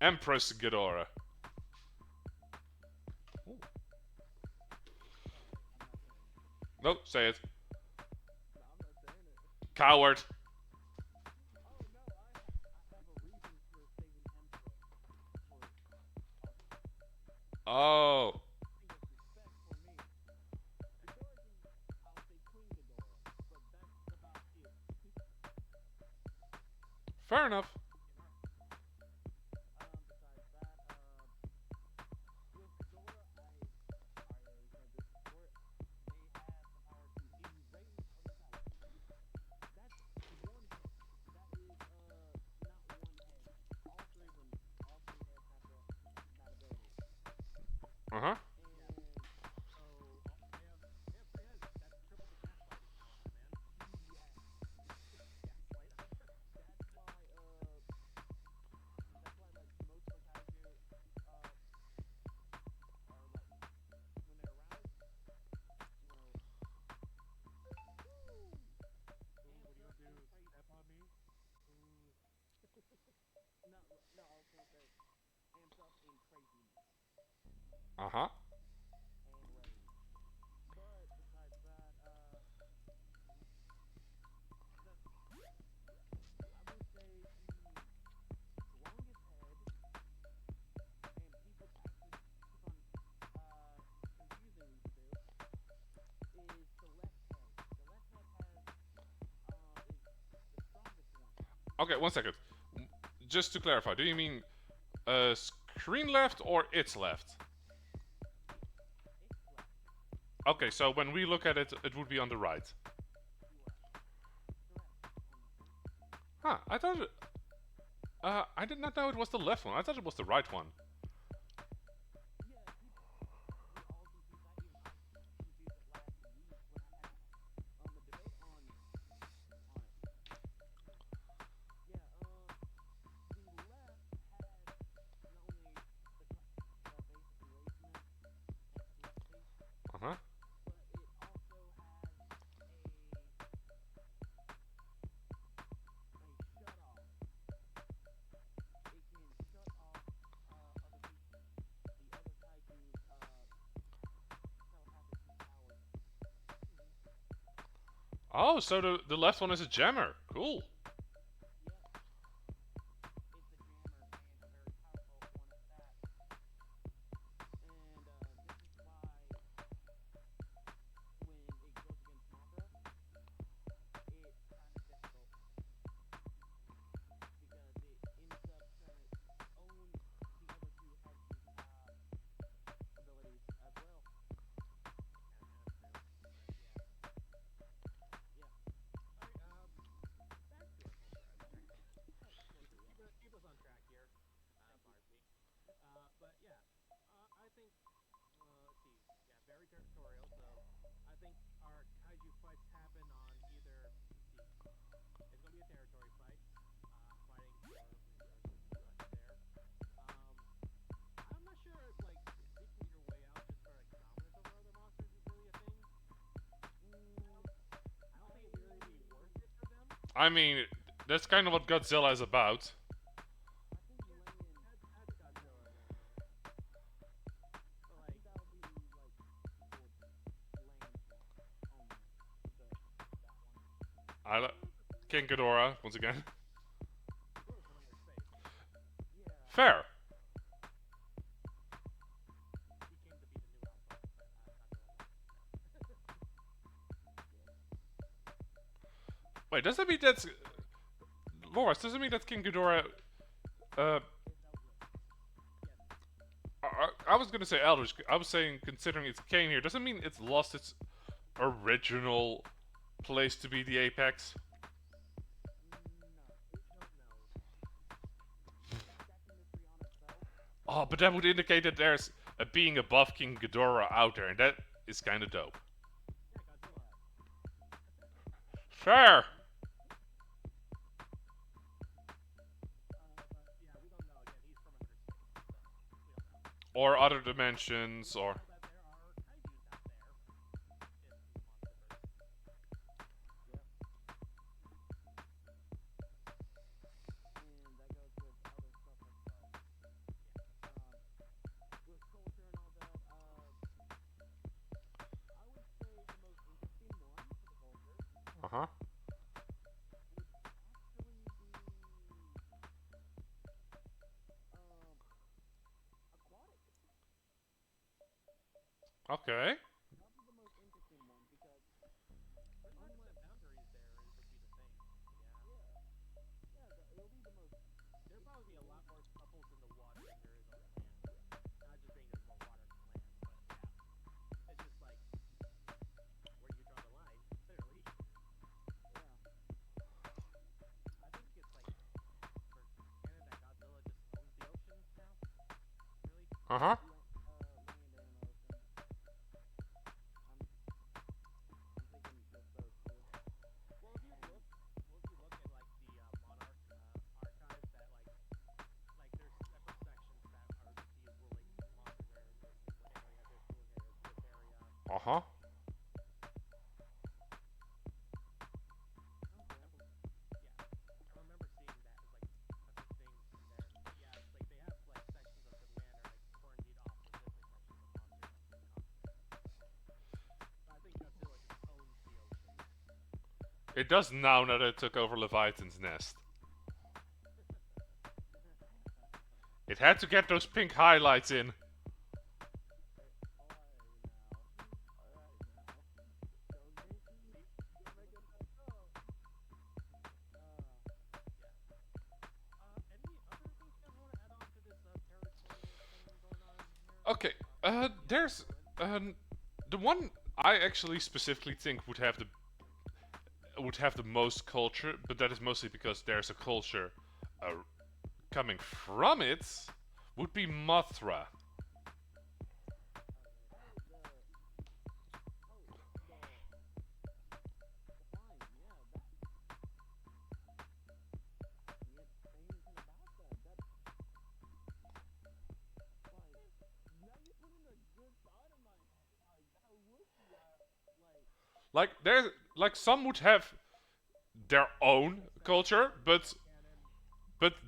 Empress Ghidorah. No, say it. Coward. Oh. Fair enough. Uh huh. Uh huh. Okay, 1 second. Just to clarify, do you mean screen left or its left? Okay, so when we look at it, it would be on the right. Huh, I thought it, I did not know it was the left one. I thought it was the right one. Uh-huh. Oh, so the left one is a jammer. Cool. I mean, that's kind of what Godzilla is about. King Ghidorah, once again. Fair. Wait, does that mean that's... Loris, does it mean that King Ghidorah... Uh... I was gonna say Eldritch. I was saying, considering it's Kane here, doesn't mean it's lost its original place to be the apex? Oh, but that would indicate that there's a being above King Ghidorah out there, and that is kind of dope. Fair. Or other dimensions, or uh huh. Okay. Uh huh. Uh huh. It does now that it took over Leviathan's nest. It had to get those pink highlights in. Okay, there's the one I actually specifically think would have the most culture, but that is mostly because there's a culture uh, coming from it. Would be Mothra. Like there, like some would have their own culture, but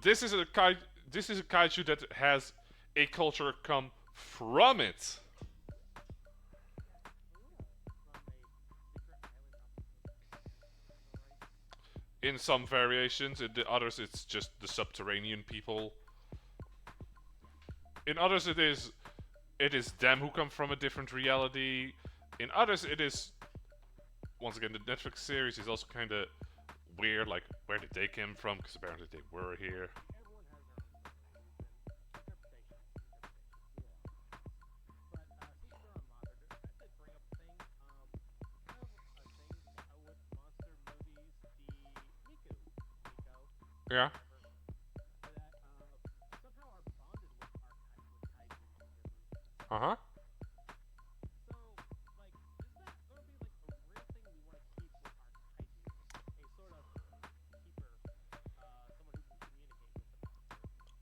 this is a kaiju that has a culture come from it. In some variations, in the others it's just the subterranean people. In others it is them who come from a different reality. In others it is once again the Netflix series is also kind of weird. Like where did they come from? Because apparently they were here. Yeah. Uh huh.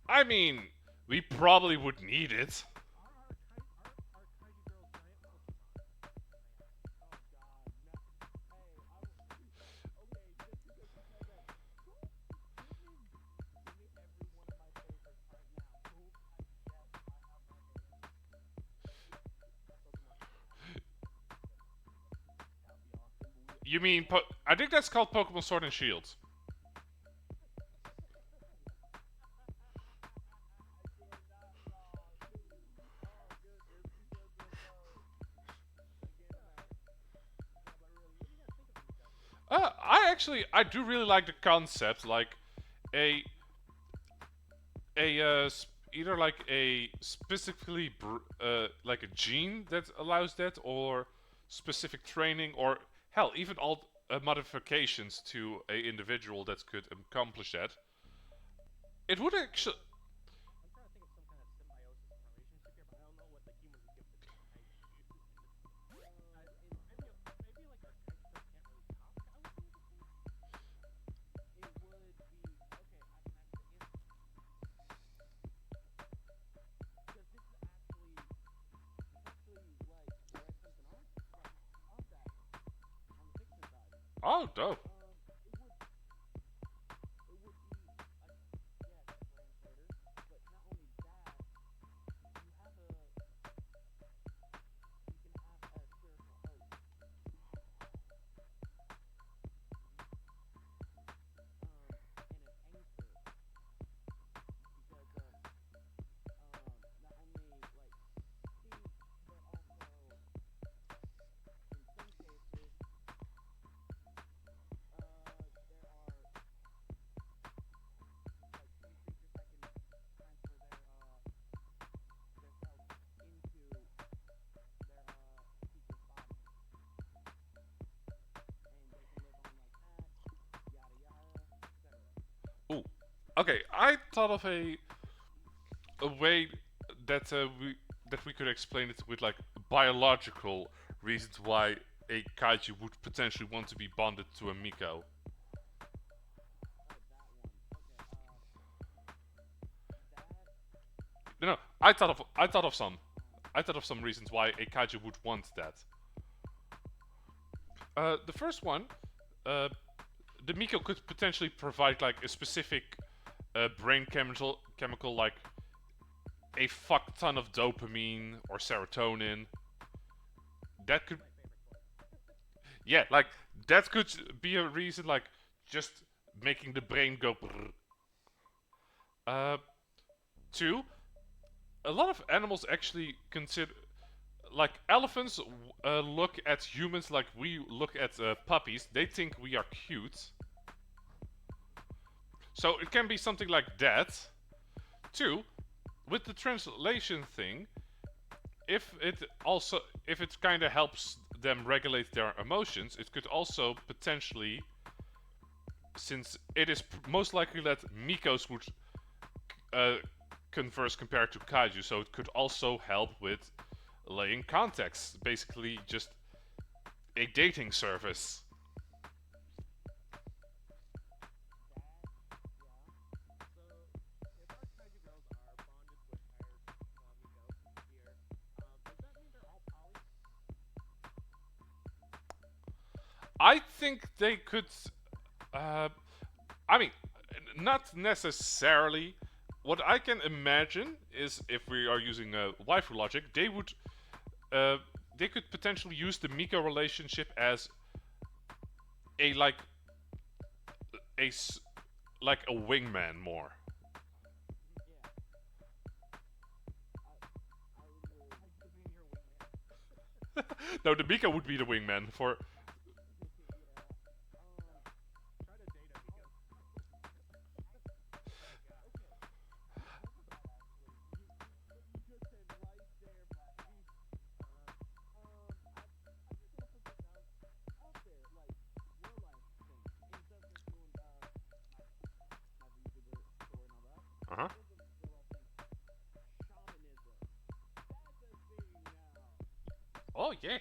I mean, we probably would need it. You mean, I think that's called Pokemon Sword and Shield. I do really like the concept, like a either like a specifically like a gene that allows that, or specific training, or hell, even modifications to a individual that could accomplish that, it would actually. Oh, dope. Ooh. Okay, I thought of a way that we could explain it with like biological reasons why a kaiju would potentially want to be bonded to a Miko. No, I thought of some reasons why a kaiju would want that. The first one, uh, the Miko could potentially provide like a specific brain chemical like a fuck ton of dopamine or serotonin. That could, yeah, like that could be a reason, like just making the brain go. Brrr. Uh, two, a lot of animals actually consider, like elephants, look at humans like we look at puppies. They think we are cute. So it can be something like that. Two, with the translation thing, if it kind of helps them regulate their emotions, it could also potentially, since it is most likely that Mikos would uh, converse compared to Kaiju, so it could also help with laying context, basically just a dating service. I think they could. Uh, I mean, not necessarily. What I can imagine is if we are using waifu logic, uh, they could potentially use the Miko relationship as a a like a wingman more. No, the Miko would be the wingman for. Uh huh. Oh yeah.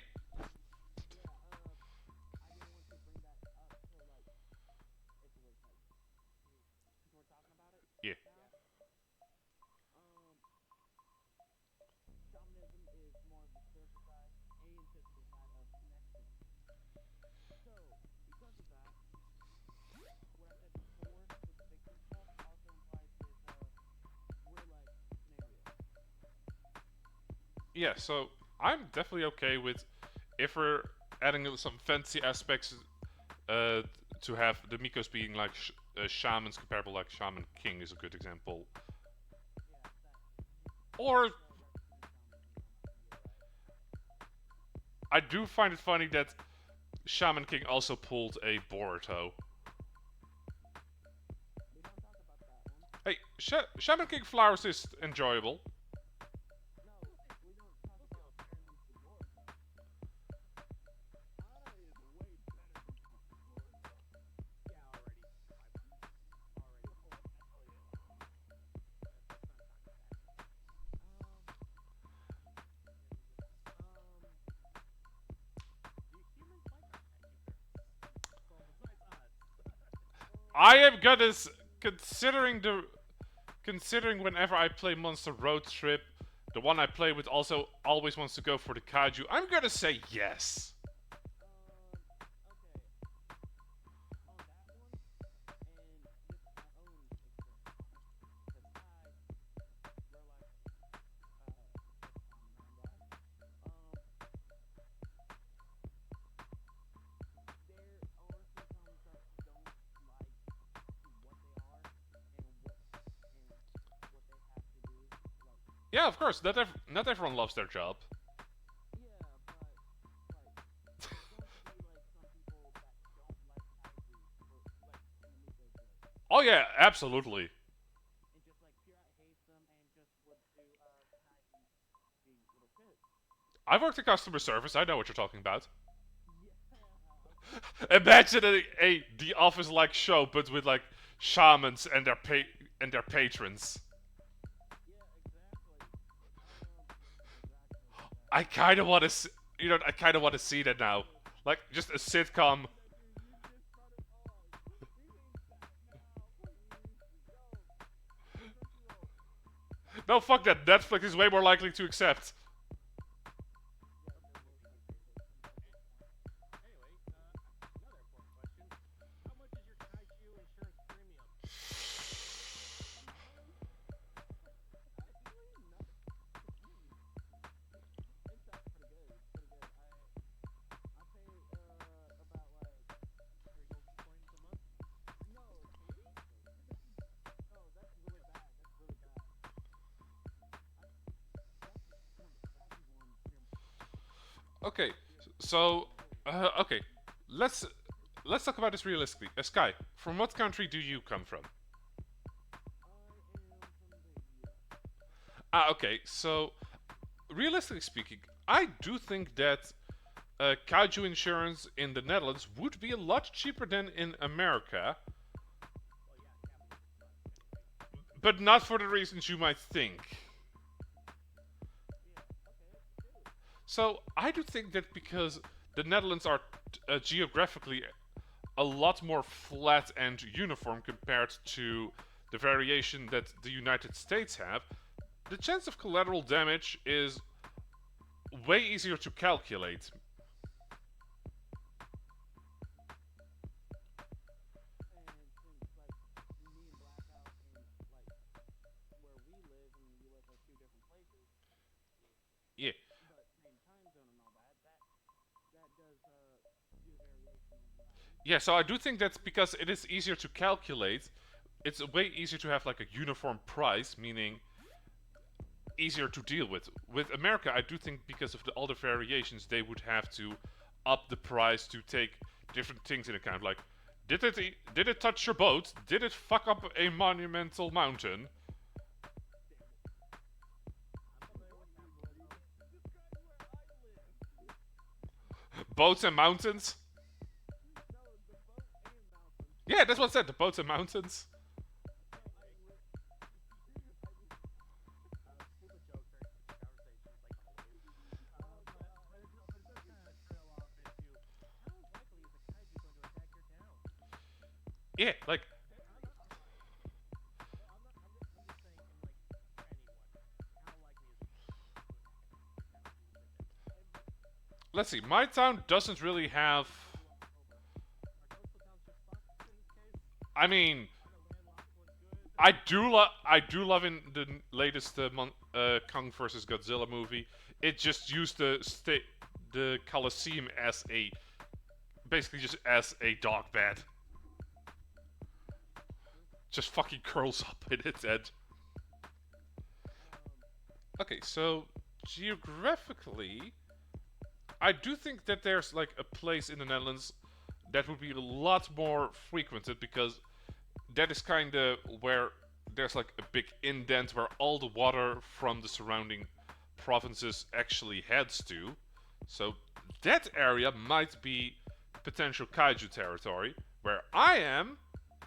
Yeah. Yeah. So I'm definitely okay with if we're adding some fancy aspects uh, to have the Mikos being like shamans comparable, like Shaman King is a good example. Or I do find it funny that Shaman King also pulled a Boruto. Hey, Shaman King Flowers is enjoyable. I am gonna considering whenever I play Monster Road Trip, the one I play with also always wants to go for the kaiju. I'm gonna say yes. Yeah, of course. Not everyone loves their job. Oh yeah, absolutely. I've worked in customer service. I know what you're talking about. Imagine a The Office like show, but with like shamans and their patrons. I kind of want to, I kind of want to see that now, like just a sitcom. No, fuck that. Netflix is way more likely to accept. Okay, so okay, let's let's talk about this realistically. Sky, from what country do you come from? Ah, okay. So realistically speaking, I do think that kaiju insurance in the Netherlands would be a lot cheaper than in America, but not for the reasons you might think. So I do think that because the Netherlands are geographically a lot more flat and uniform compared to the variation that the United States have, the chance of collateral damage is way easier to calculate. Yeah. Yeah, so I do think that's because it is easier to calculate. It's way easier to have like a uniform price, meaning easier to deal with. With America, I do think because of all the variations, they would have to up the price to take different things in account. Like, did it touch your boat? Did it fuck up a monumental mountain? Boats and mountains? Yeah, that's what I said. The boats and mountains. Yeah, like let's see. My town doesn't really have. I mean, I do love in the latest Kong vs Godzilla movie. It just used the Coliseum as a basically just as a dog bed. Just fucking curls up in its head. Okay, so geographically, I do think that there's like a place in the Netherlands that would be a lot more frequented because that is kind of where there's like a big indent where all the water from the surrounding provinces actually heads to. So that area might be potential kaiju territory. Where I am,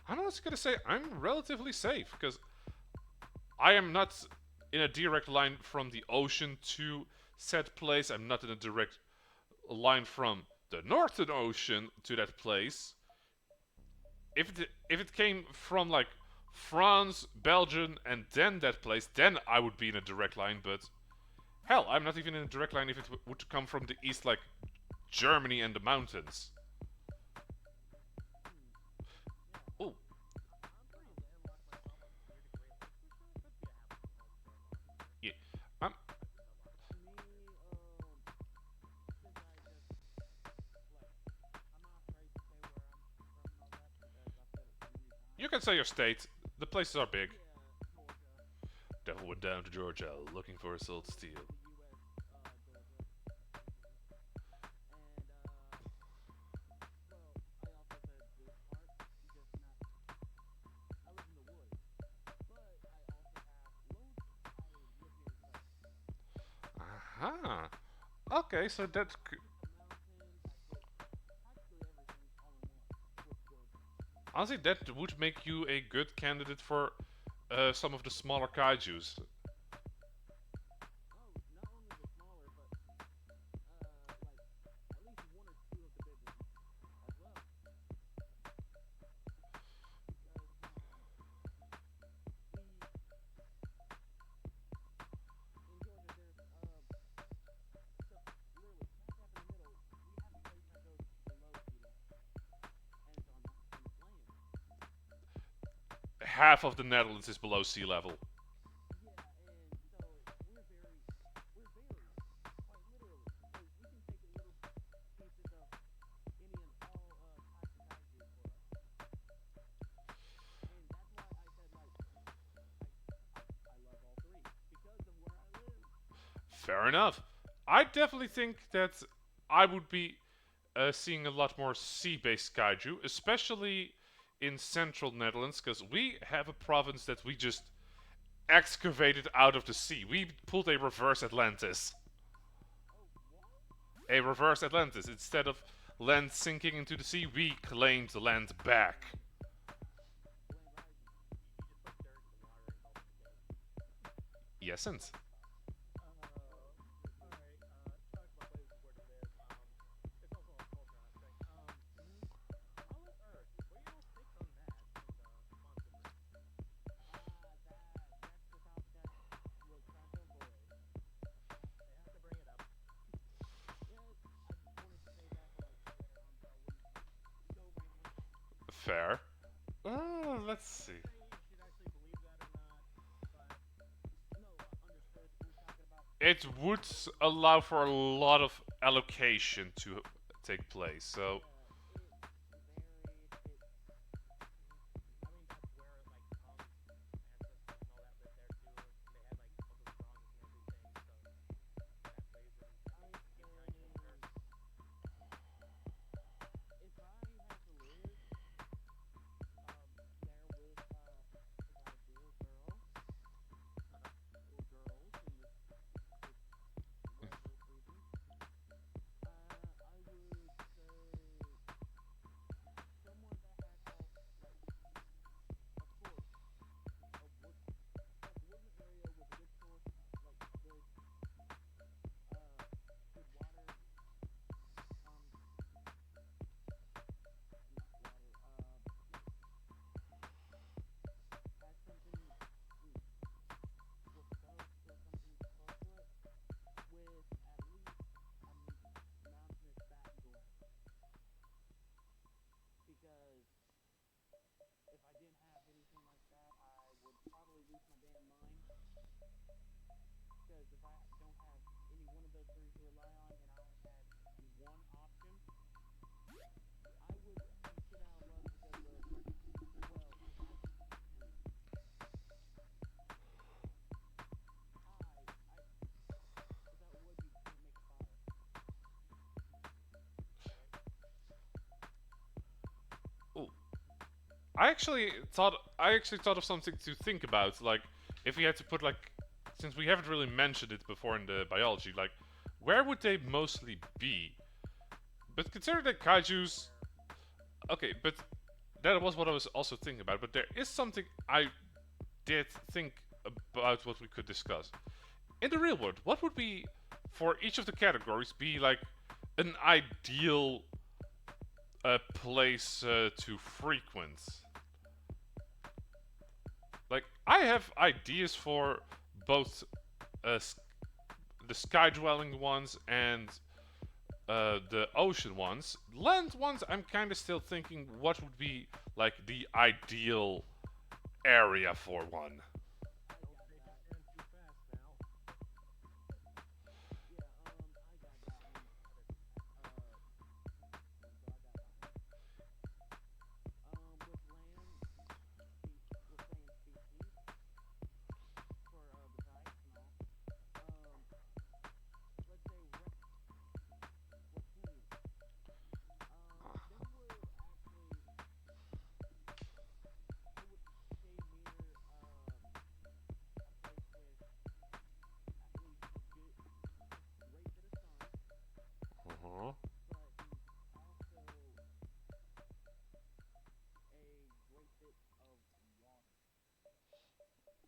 I'm also gonna say I'm relatively safe because I am not in a direct line from the ocean to said place. I'm not in a direct line from the Northern Ocean to that place. if it came from like France, Belgium, and then that place, then I would be in a direct line. But hell, I'm not even in a direct line if it would come from the east, like Germany and the mountains. Oh, yeah. I'm, you can say your state. The places are big. Devil went down to Georgia looking for a soul to steal. Aha. Okay, so that honestly that would make you a good candidate for some of the smaller kaiju's. Half of the Netherlands is below sea level. Fair enough. I definitely think that I would be seeing a lot more sea-based kaiju, especially in central Netherlands, because we have a province that we just excavated out of the sea. We pulled a reverse Atlantis. A reverse Atlantis. Instead of land sinking into the sea, we claimed the land back. Yes, and fair. Let's see. It would allow for a lot of allocation to take place. So ooh, I actually thought of something to think about. Like, if we had to put like, since we haven't really mentioned it before in the biology, like, where would they mostly be? But consider that kaiju's. Okay, but that was what I was also thinking about. But there is something I did think about what we could discuss. In the real world, what would be, for each of the categories, be like an ideal a place to frequent. Like, I have ideas for both uh, the sky dwelling ones and the ocean ones. Land ones, I'm kind of still thinking what would be like the ideal area for one. Uh-huh.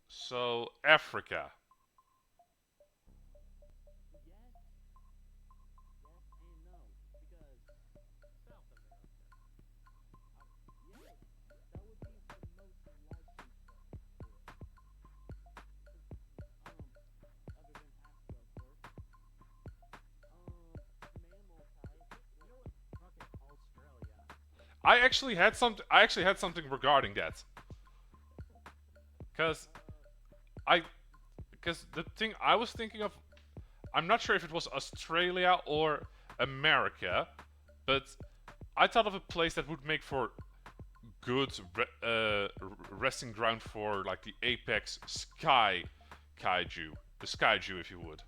So Africa. I actually had something regarding that. Cause I because the thing I was thinking of, I'm not sure if it was Australia or America, but I thought of a place that would make for good resting ground for like the apex sky kaiju, the skyju, if you would.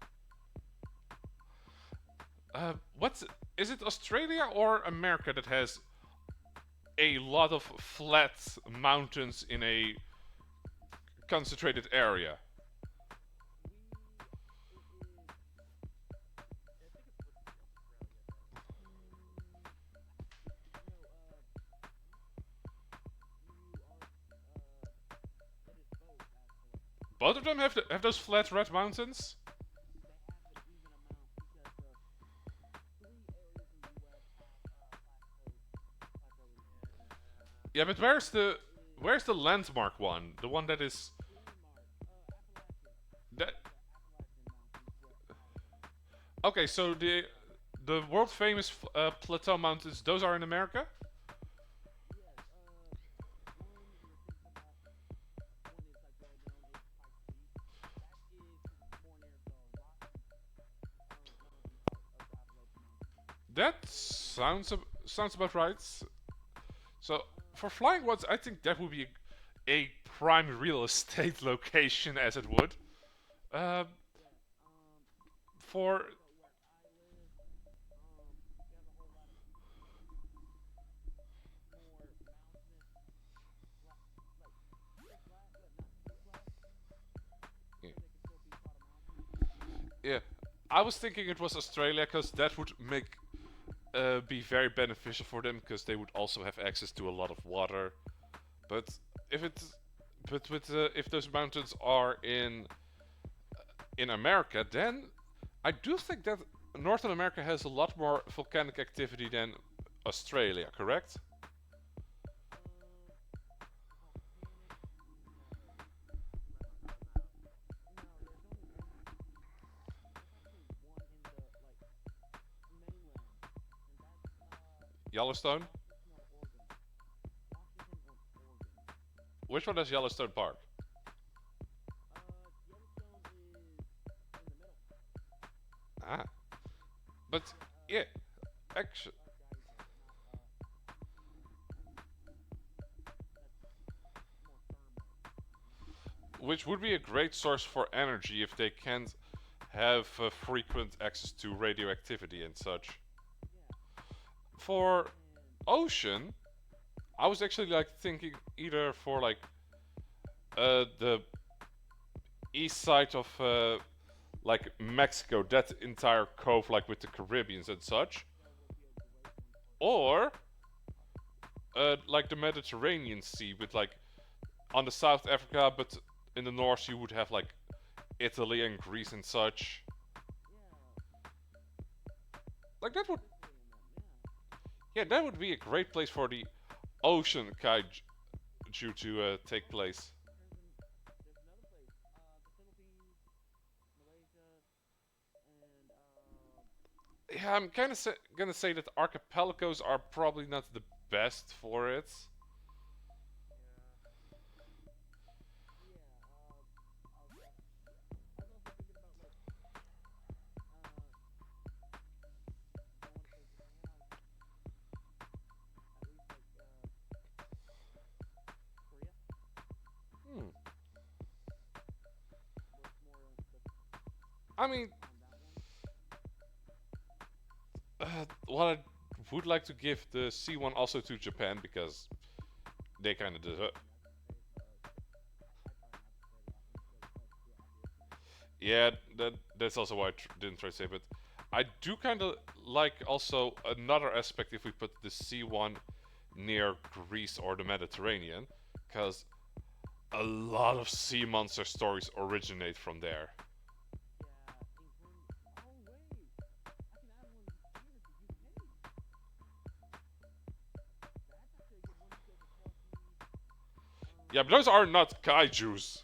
What's is it Australia or America that has a lot of flat mountains in a concentrated area? Both of them have those flat red mountains. Yeah, but where's the landmark one? The one that is that. Okay, so the world famous plateau mountains, those are in America. That sounds about right. So for flying ones, I think that would be a prime real estate location, as it would. Uh, for yeah, yeah, I was thinking it was Australia because that would make be very beneficial for them because they would also have access to a lot of water. But if it's but with if those mountains are in America, then I do think that Northern America has a lot more volcanic activity than Australia. Correct? Yellowstone. Which one has Yellowstone Park? Ah, but yeah, actually, which would be a great source for energy if they can't have frequent access to radioactivity and such. For ocean, I was actually like thinking either for like the east side of like Mexico, that entire cove, like with the Caribbeans and such, or like the Mediterranean Sea with like on the South Africa, but in the north you would have like Italy and Greece and such. Like that would Yeah, that would be a great place for the ocean kaiju to take place. Yeah, I'm kind of gonna say that archipelagos are probably not the best for it. Hmm. I mean, well, I would like to give the C1 also to Japan because they kind of deserve. Yeah, that's also why I didn't try to say, but I do kind of like also another aspect if we put the C1 near Greece or the Mediterranean, because a lot of sea monster stories originate from there. Yeah, but those are not kaijus.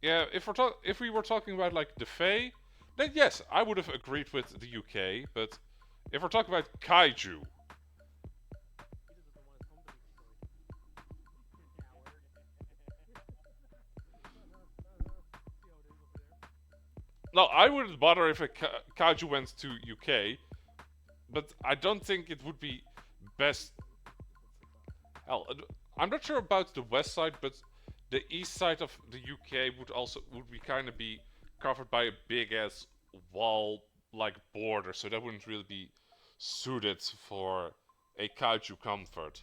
Yeah, if we were talking about like the Fae, then yes, I would have agreed with the UK. But if we're talking about kaiju, no, I wouldn't bother if a kaiju went to UK. But I don't think it would be best. Hell, I'm not sure about the west side, but the east side of the UK would be kind of be covered by a big ass wall like border, so that wouldn't really be suited for a kaiju comfort.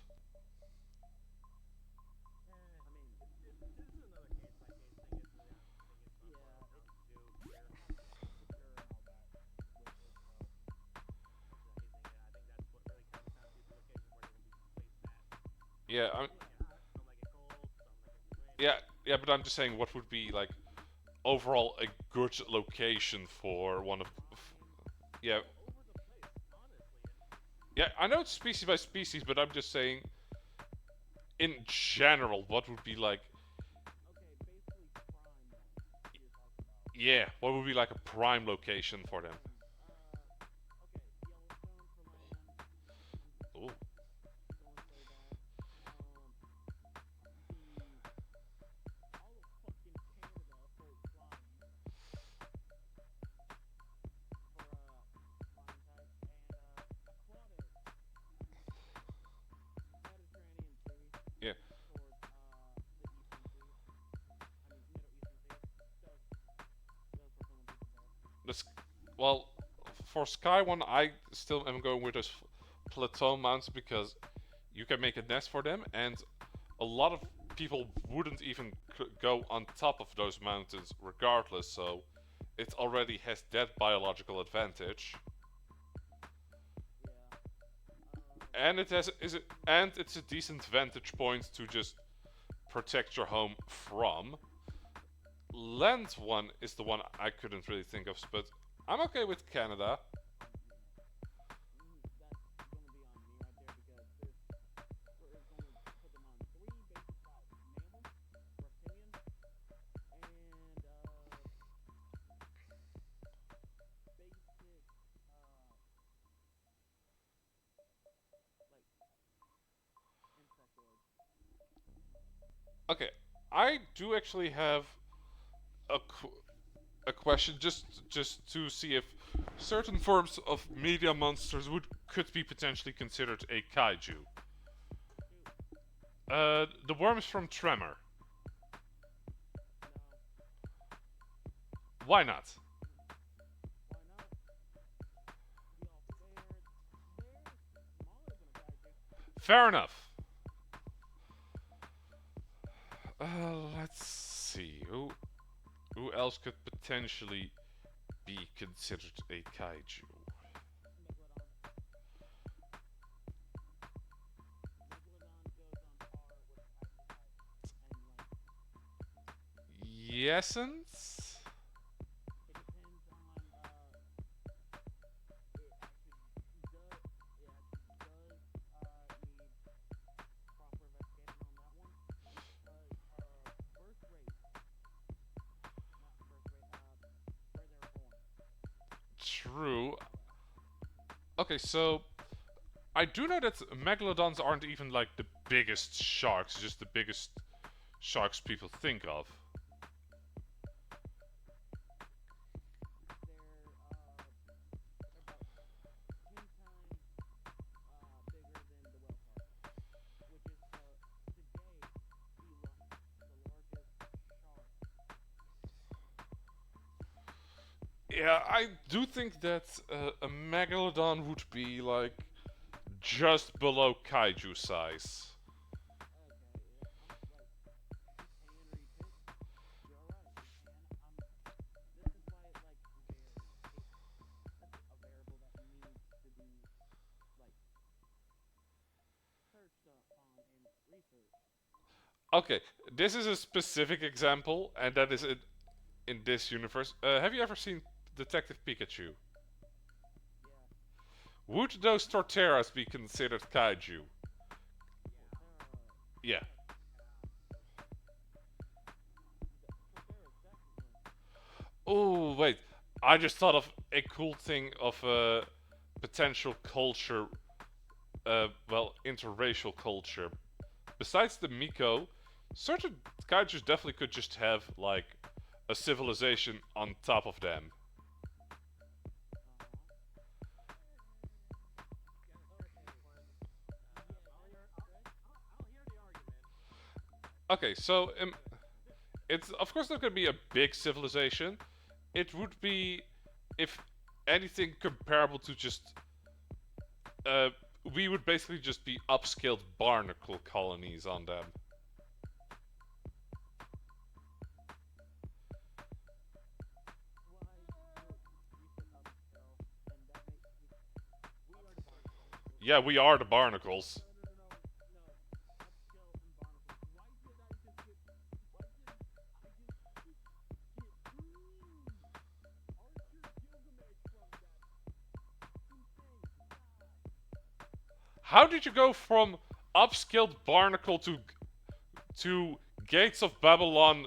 Yeah, yeah, yeah, but I'm just saying what would be like overall a good location for one of. Yeah, yeah, I know it's species by species, but I'm just saying in general what would be like. Yeah, what would be like a prime location for them? Ooh. Yeah. This, well, for Sky One, I still am going with those plateau mounts because you can make a nest for them, and a lot of people wouldn't even go on top of those mountains regardless. So it already has that biological advantage, and it's a decent vantage point to just protect your home from. Land one is the one I couldn't really think of, but I'm okay with Canada. Okay, I do actually have a, a question just to see if certain forms of media monsters could be potentially considered a kaiju. The worms from Tremor. Why not? Fair enough. Let's see who else could potentially be considered a kaiju. essence? True. Okay, so I do know that megalodons aren't even like the biggest sharks, just the biggest sharks people think of. Yeah, I do think that a megalodon would be like just below kaiju size. Okay, this is a specific example, and that is in this universe. Have you ever seen Detective Pikachu? Would those Torteras be considered kaiju? Yeah. Oh, wait. I just thought of a cool thing of potential culture, well, interracial culture. Besides the Miko, certain kaijus definitely could just have, like, a civilization on top of them. Okay, so it's of course not going to be a big civilization. It would be, if anything, comparable to just uh, we would basically just be upscaled barnacle colonies on them. Yeah, we are the barnacles. How did you go from upscaled barnacle to Gates of Babylon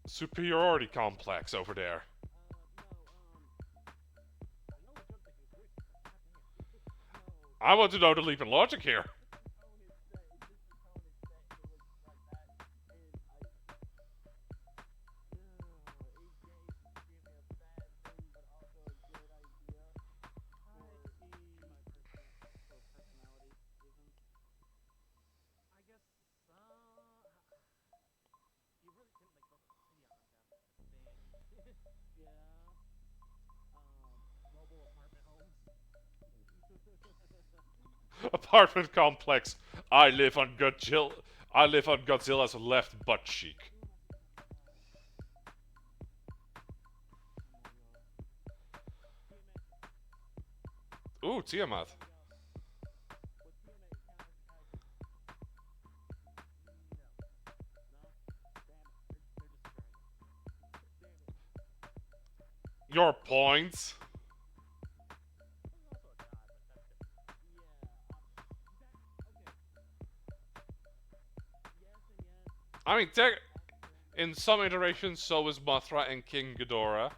superiority complex over there? I want to know the leap in logic here. Apartment complex. I live on Godzilla. I live on Godzilla's left butt cheek. Ooh, Tiamat. Your points. I mean, in some iterations, so is Mothra and King Ghidorah.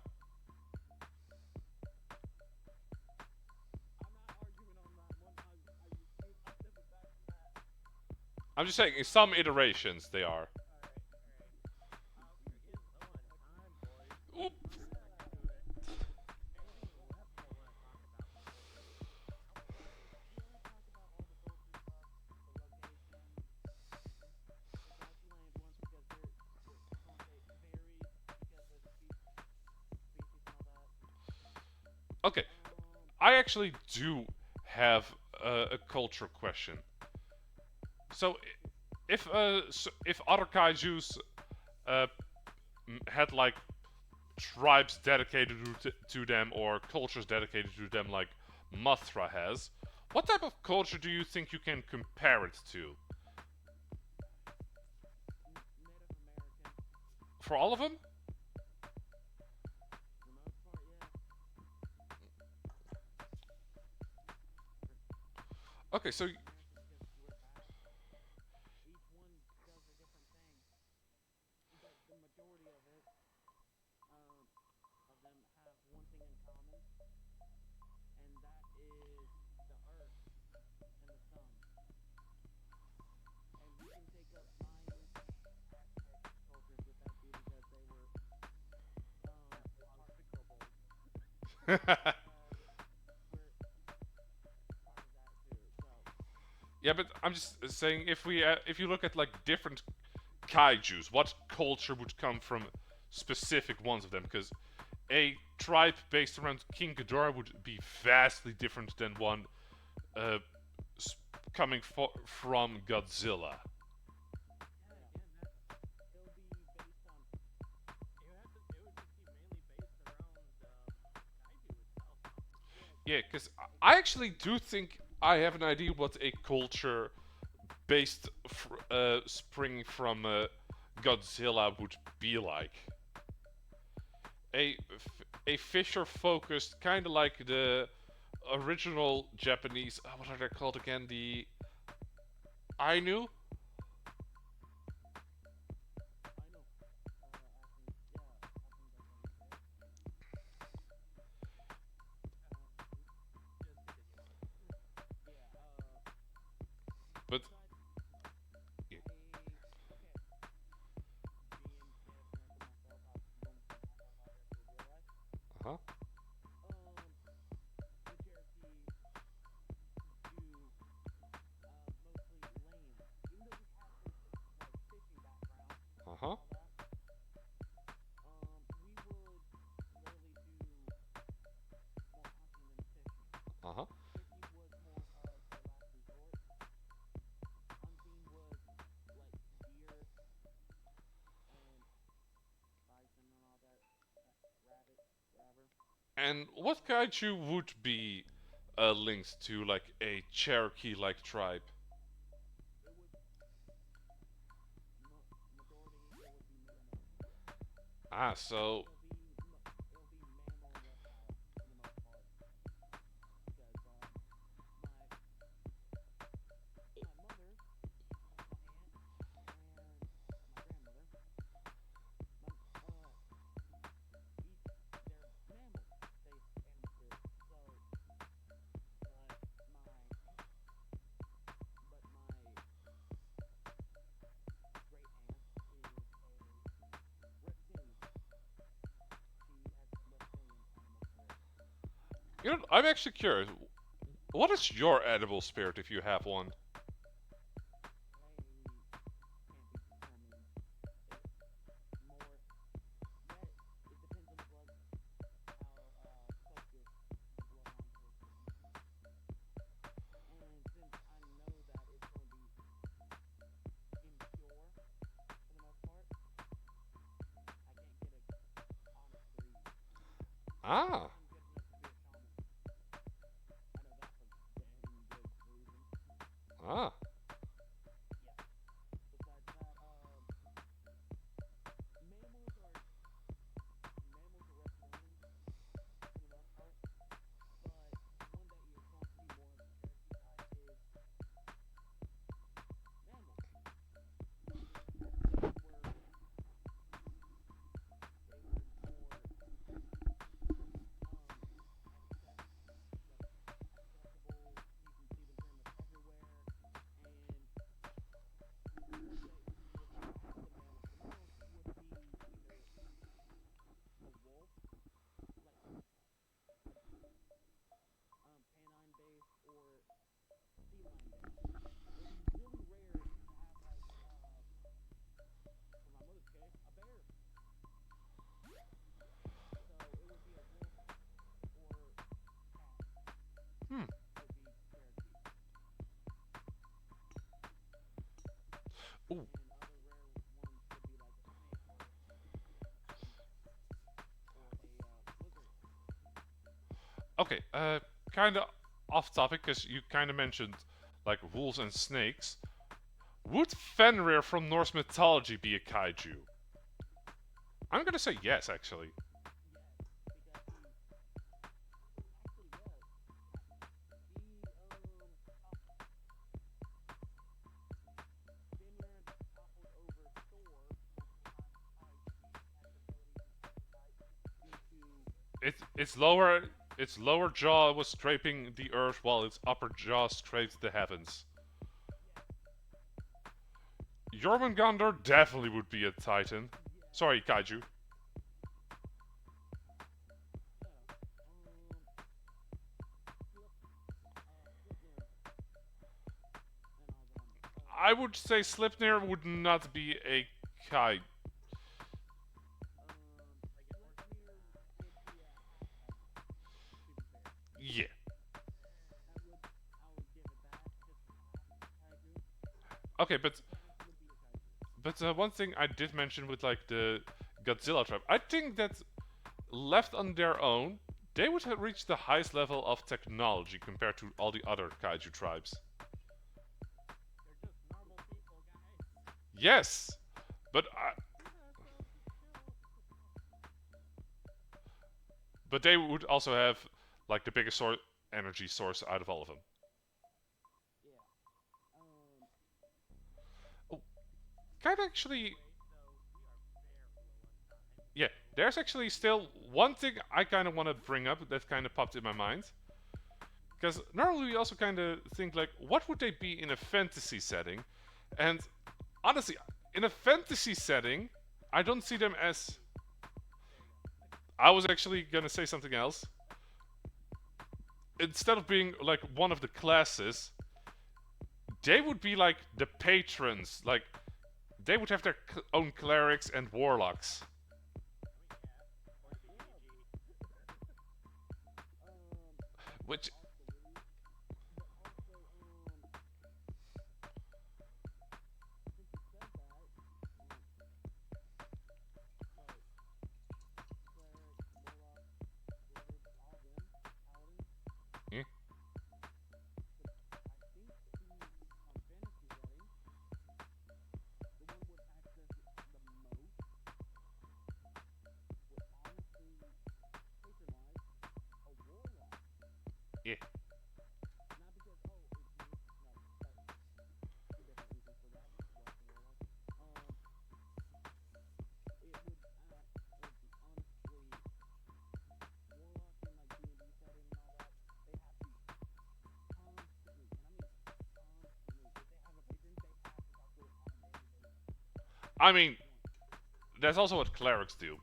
I'm just saying, in some iterations, they are. Oop. Okay, I actually do have a culture question. So, if other kaiju's uh, had like tribes dedicated to them or cultures dedicated to them, like Mothra has, what type of culture do you think you can compare it to? For all of them? Okay, so yeah, but I'm just saying if you look at like different kaijus, what culture would come from specific ones of them? Because a tribe based around King Ghidorah would be vastly different than one uh, coming from Godzilla. Yeah, because I actually do think I have an idea what a culture based springing from Godzilla would be like. A a fisher focused, kind of like the original Japanese. What are they called again? The Ainu. But yeah. Uh huh. Uh huh. Uh huh. And what kaiju would be linked to like a Cherokee-like tribe? Ah, so you know, I'm actually curious. What is your edible spirit if you have one? Ah. Ah. Hmm. Ooh. Okay. Kind of off topic because you kind of mentioned like wolves and snakes. Would Fenrir from Norse mythology be a kaiju? I'm gonna say yes, actually. Its lower jaw was scraping the earth while its upper jaw scraped the heavens. Jormungandr definitely would be a titan. Sorry, Kaiju. I would say Slipnir would not be a Kai. Yeah. Okay, but one thing I did mention with like the Godzilla tribe, I think that left on their own, they would have reached the highest level of technology compared to all the other kaiju tribes. Yes, but but they would also have like the biggest energy source out of all of them. Oh, kind of actually, yeah. There's actually still one thing I kind of want to bring up that kind of popped in my mind. Because normally we also kind of think like, what would they be in a fantasy setting? And honestly, in a fantasy setting, I don't see them as. I was actually gonna say something else. Instead of being like one of the classes, they would be like the patrons. Like they would have their own clerics and warlocks. Which. Yeah. Yeah. I mean, that's also what clerics do.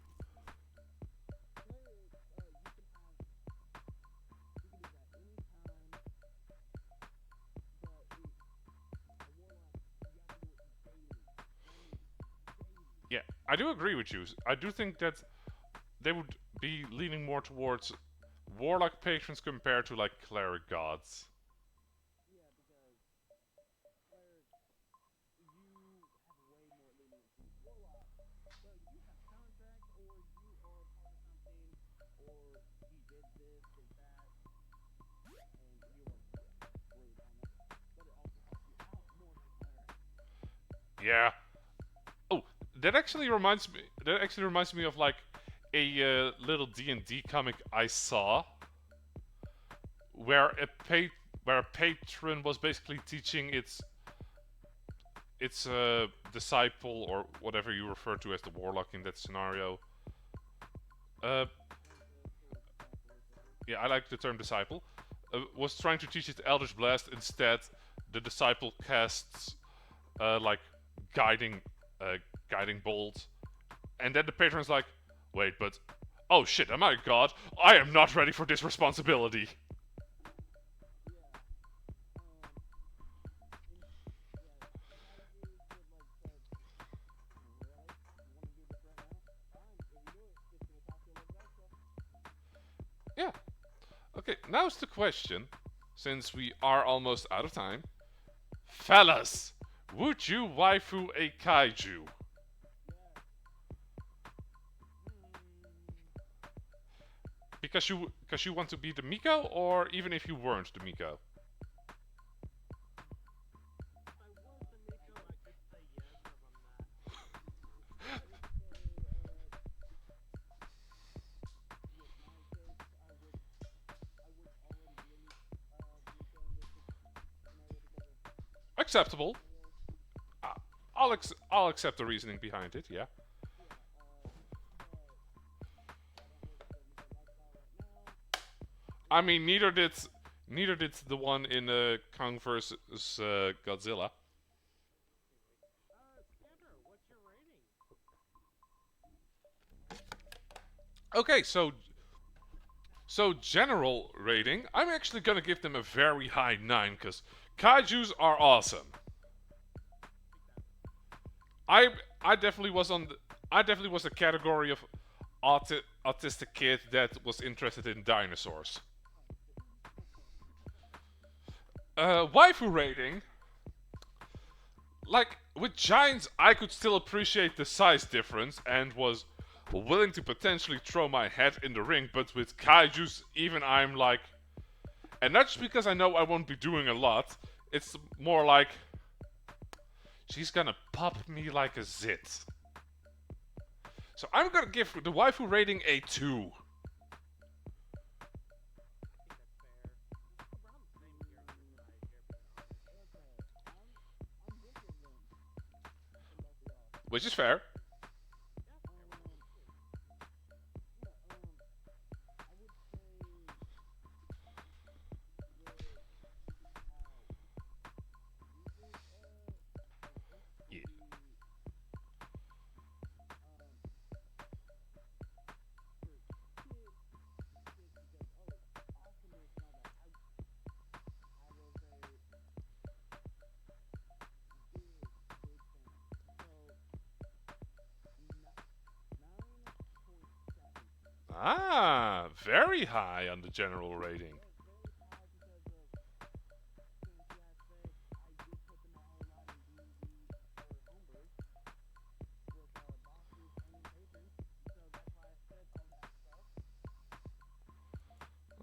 Yeah, I do agree with you. I do think that they would be leaning more towards warlock patrons compared to like cleric gods. Yeah. Oh, that actually reminds me. That actually reminds me of like a little D&D comic I saw where where a patron was basically teaching its disciple or whatever you refer to as the warlock in that scenario. Uh, yeah, I like the term disciple. Was trying to teach it Eldritch Blast. Instead, the disciple casts like guiding uh, guiding bolt, and then the patron's like, "Wait, but oh shit, am I a god? I am not ready for this responsibility." Yeah. Okay, now's the question. Since we are almost out of time, fellas, would you waifu a kaiju? Because you want to be the Miko, or even if you weren't the Miko? Acceptable. Uh, I'll accept the reasoning behind it. Yeah. I mean, neither did the one in Kong versus Godzilla. Okay, so general rating, I'm actually gonna give them a very high 9 because Kaiju's are awesome. I I definitely was on the, I definitely was a category of autistic kid that was interested in dinosaurs. Waifu rating, like with giants, I could still appreciate the size difference and was willing to potentially throw my head in the ring, but with kaiju's, even I'm like, and not just because I know I won't be doing a lot, it's more like she's gonna pop me like a zit. So I'm gonna give the waifu rating a 2. Which is fair. Yeah. Ah, very high on the general rating.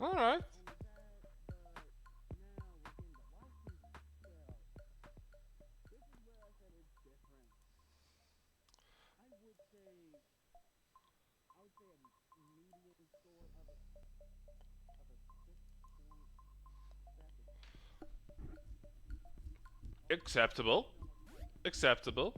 Alright. Acceptable. Acceptable.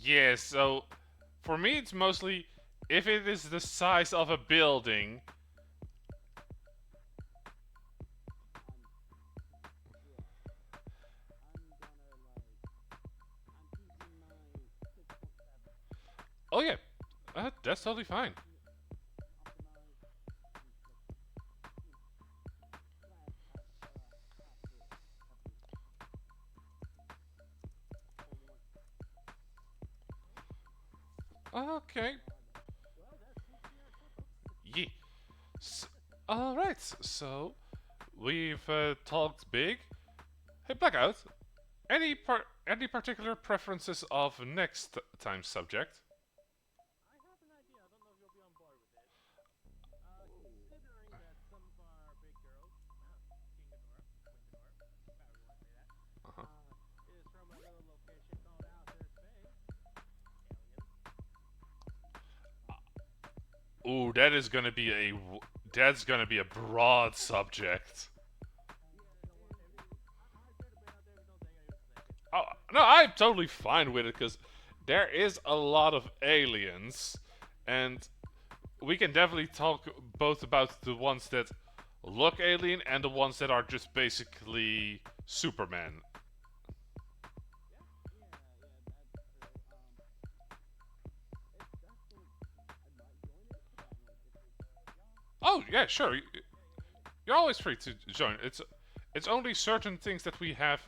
Yeah, so for me it's mostly if it is the size of a building. Oh yeah, that's totally fine. Okay. Yeah. S Alright, so we've talked big. Hey, Blackout, any particular preferences of next time's subject? Uh-huh. Ooh, that's gonna be a broad subject. Oh, no, I'm totally fine with it because there is a lot of aliens, and we can definitely talk both about the ones that look alien and the ones that are just basically Superman. Oh yeah, sure. You're always free to join. It's only certain things that we have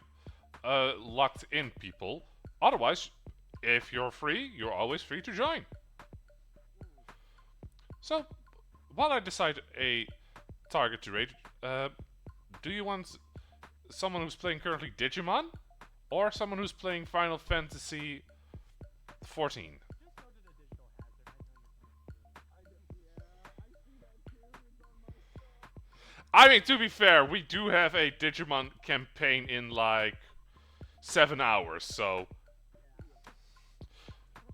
locked in, people. Otherwise, if you're free, you're always free to join. So, while I decide a target to raid, do you want someone who's playing currently Digimon, or someone who's playing Final Fantasy 14? I mean, to be fair, we do have a Digimon campaign in like 7 hours, so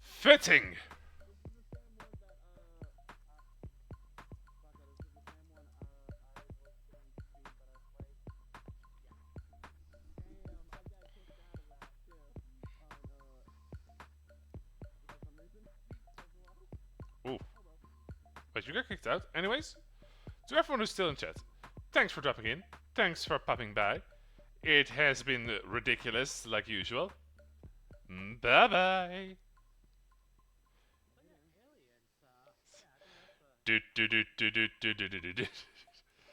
fitting. Ooh, but you got kicked out. Anyways, to everyone who's still in chat, thanks for dropping in. Thanks for popping by. It has been ridiculous, like usual. Bye bye. Do do do do do do do do do.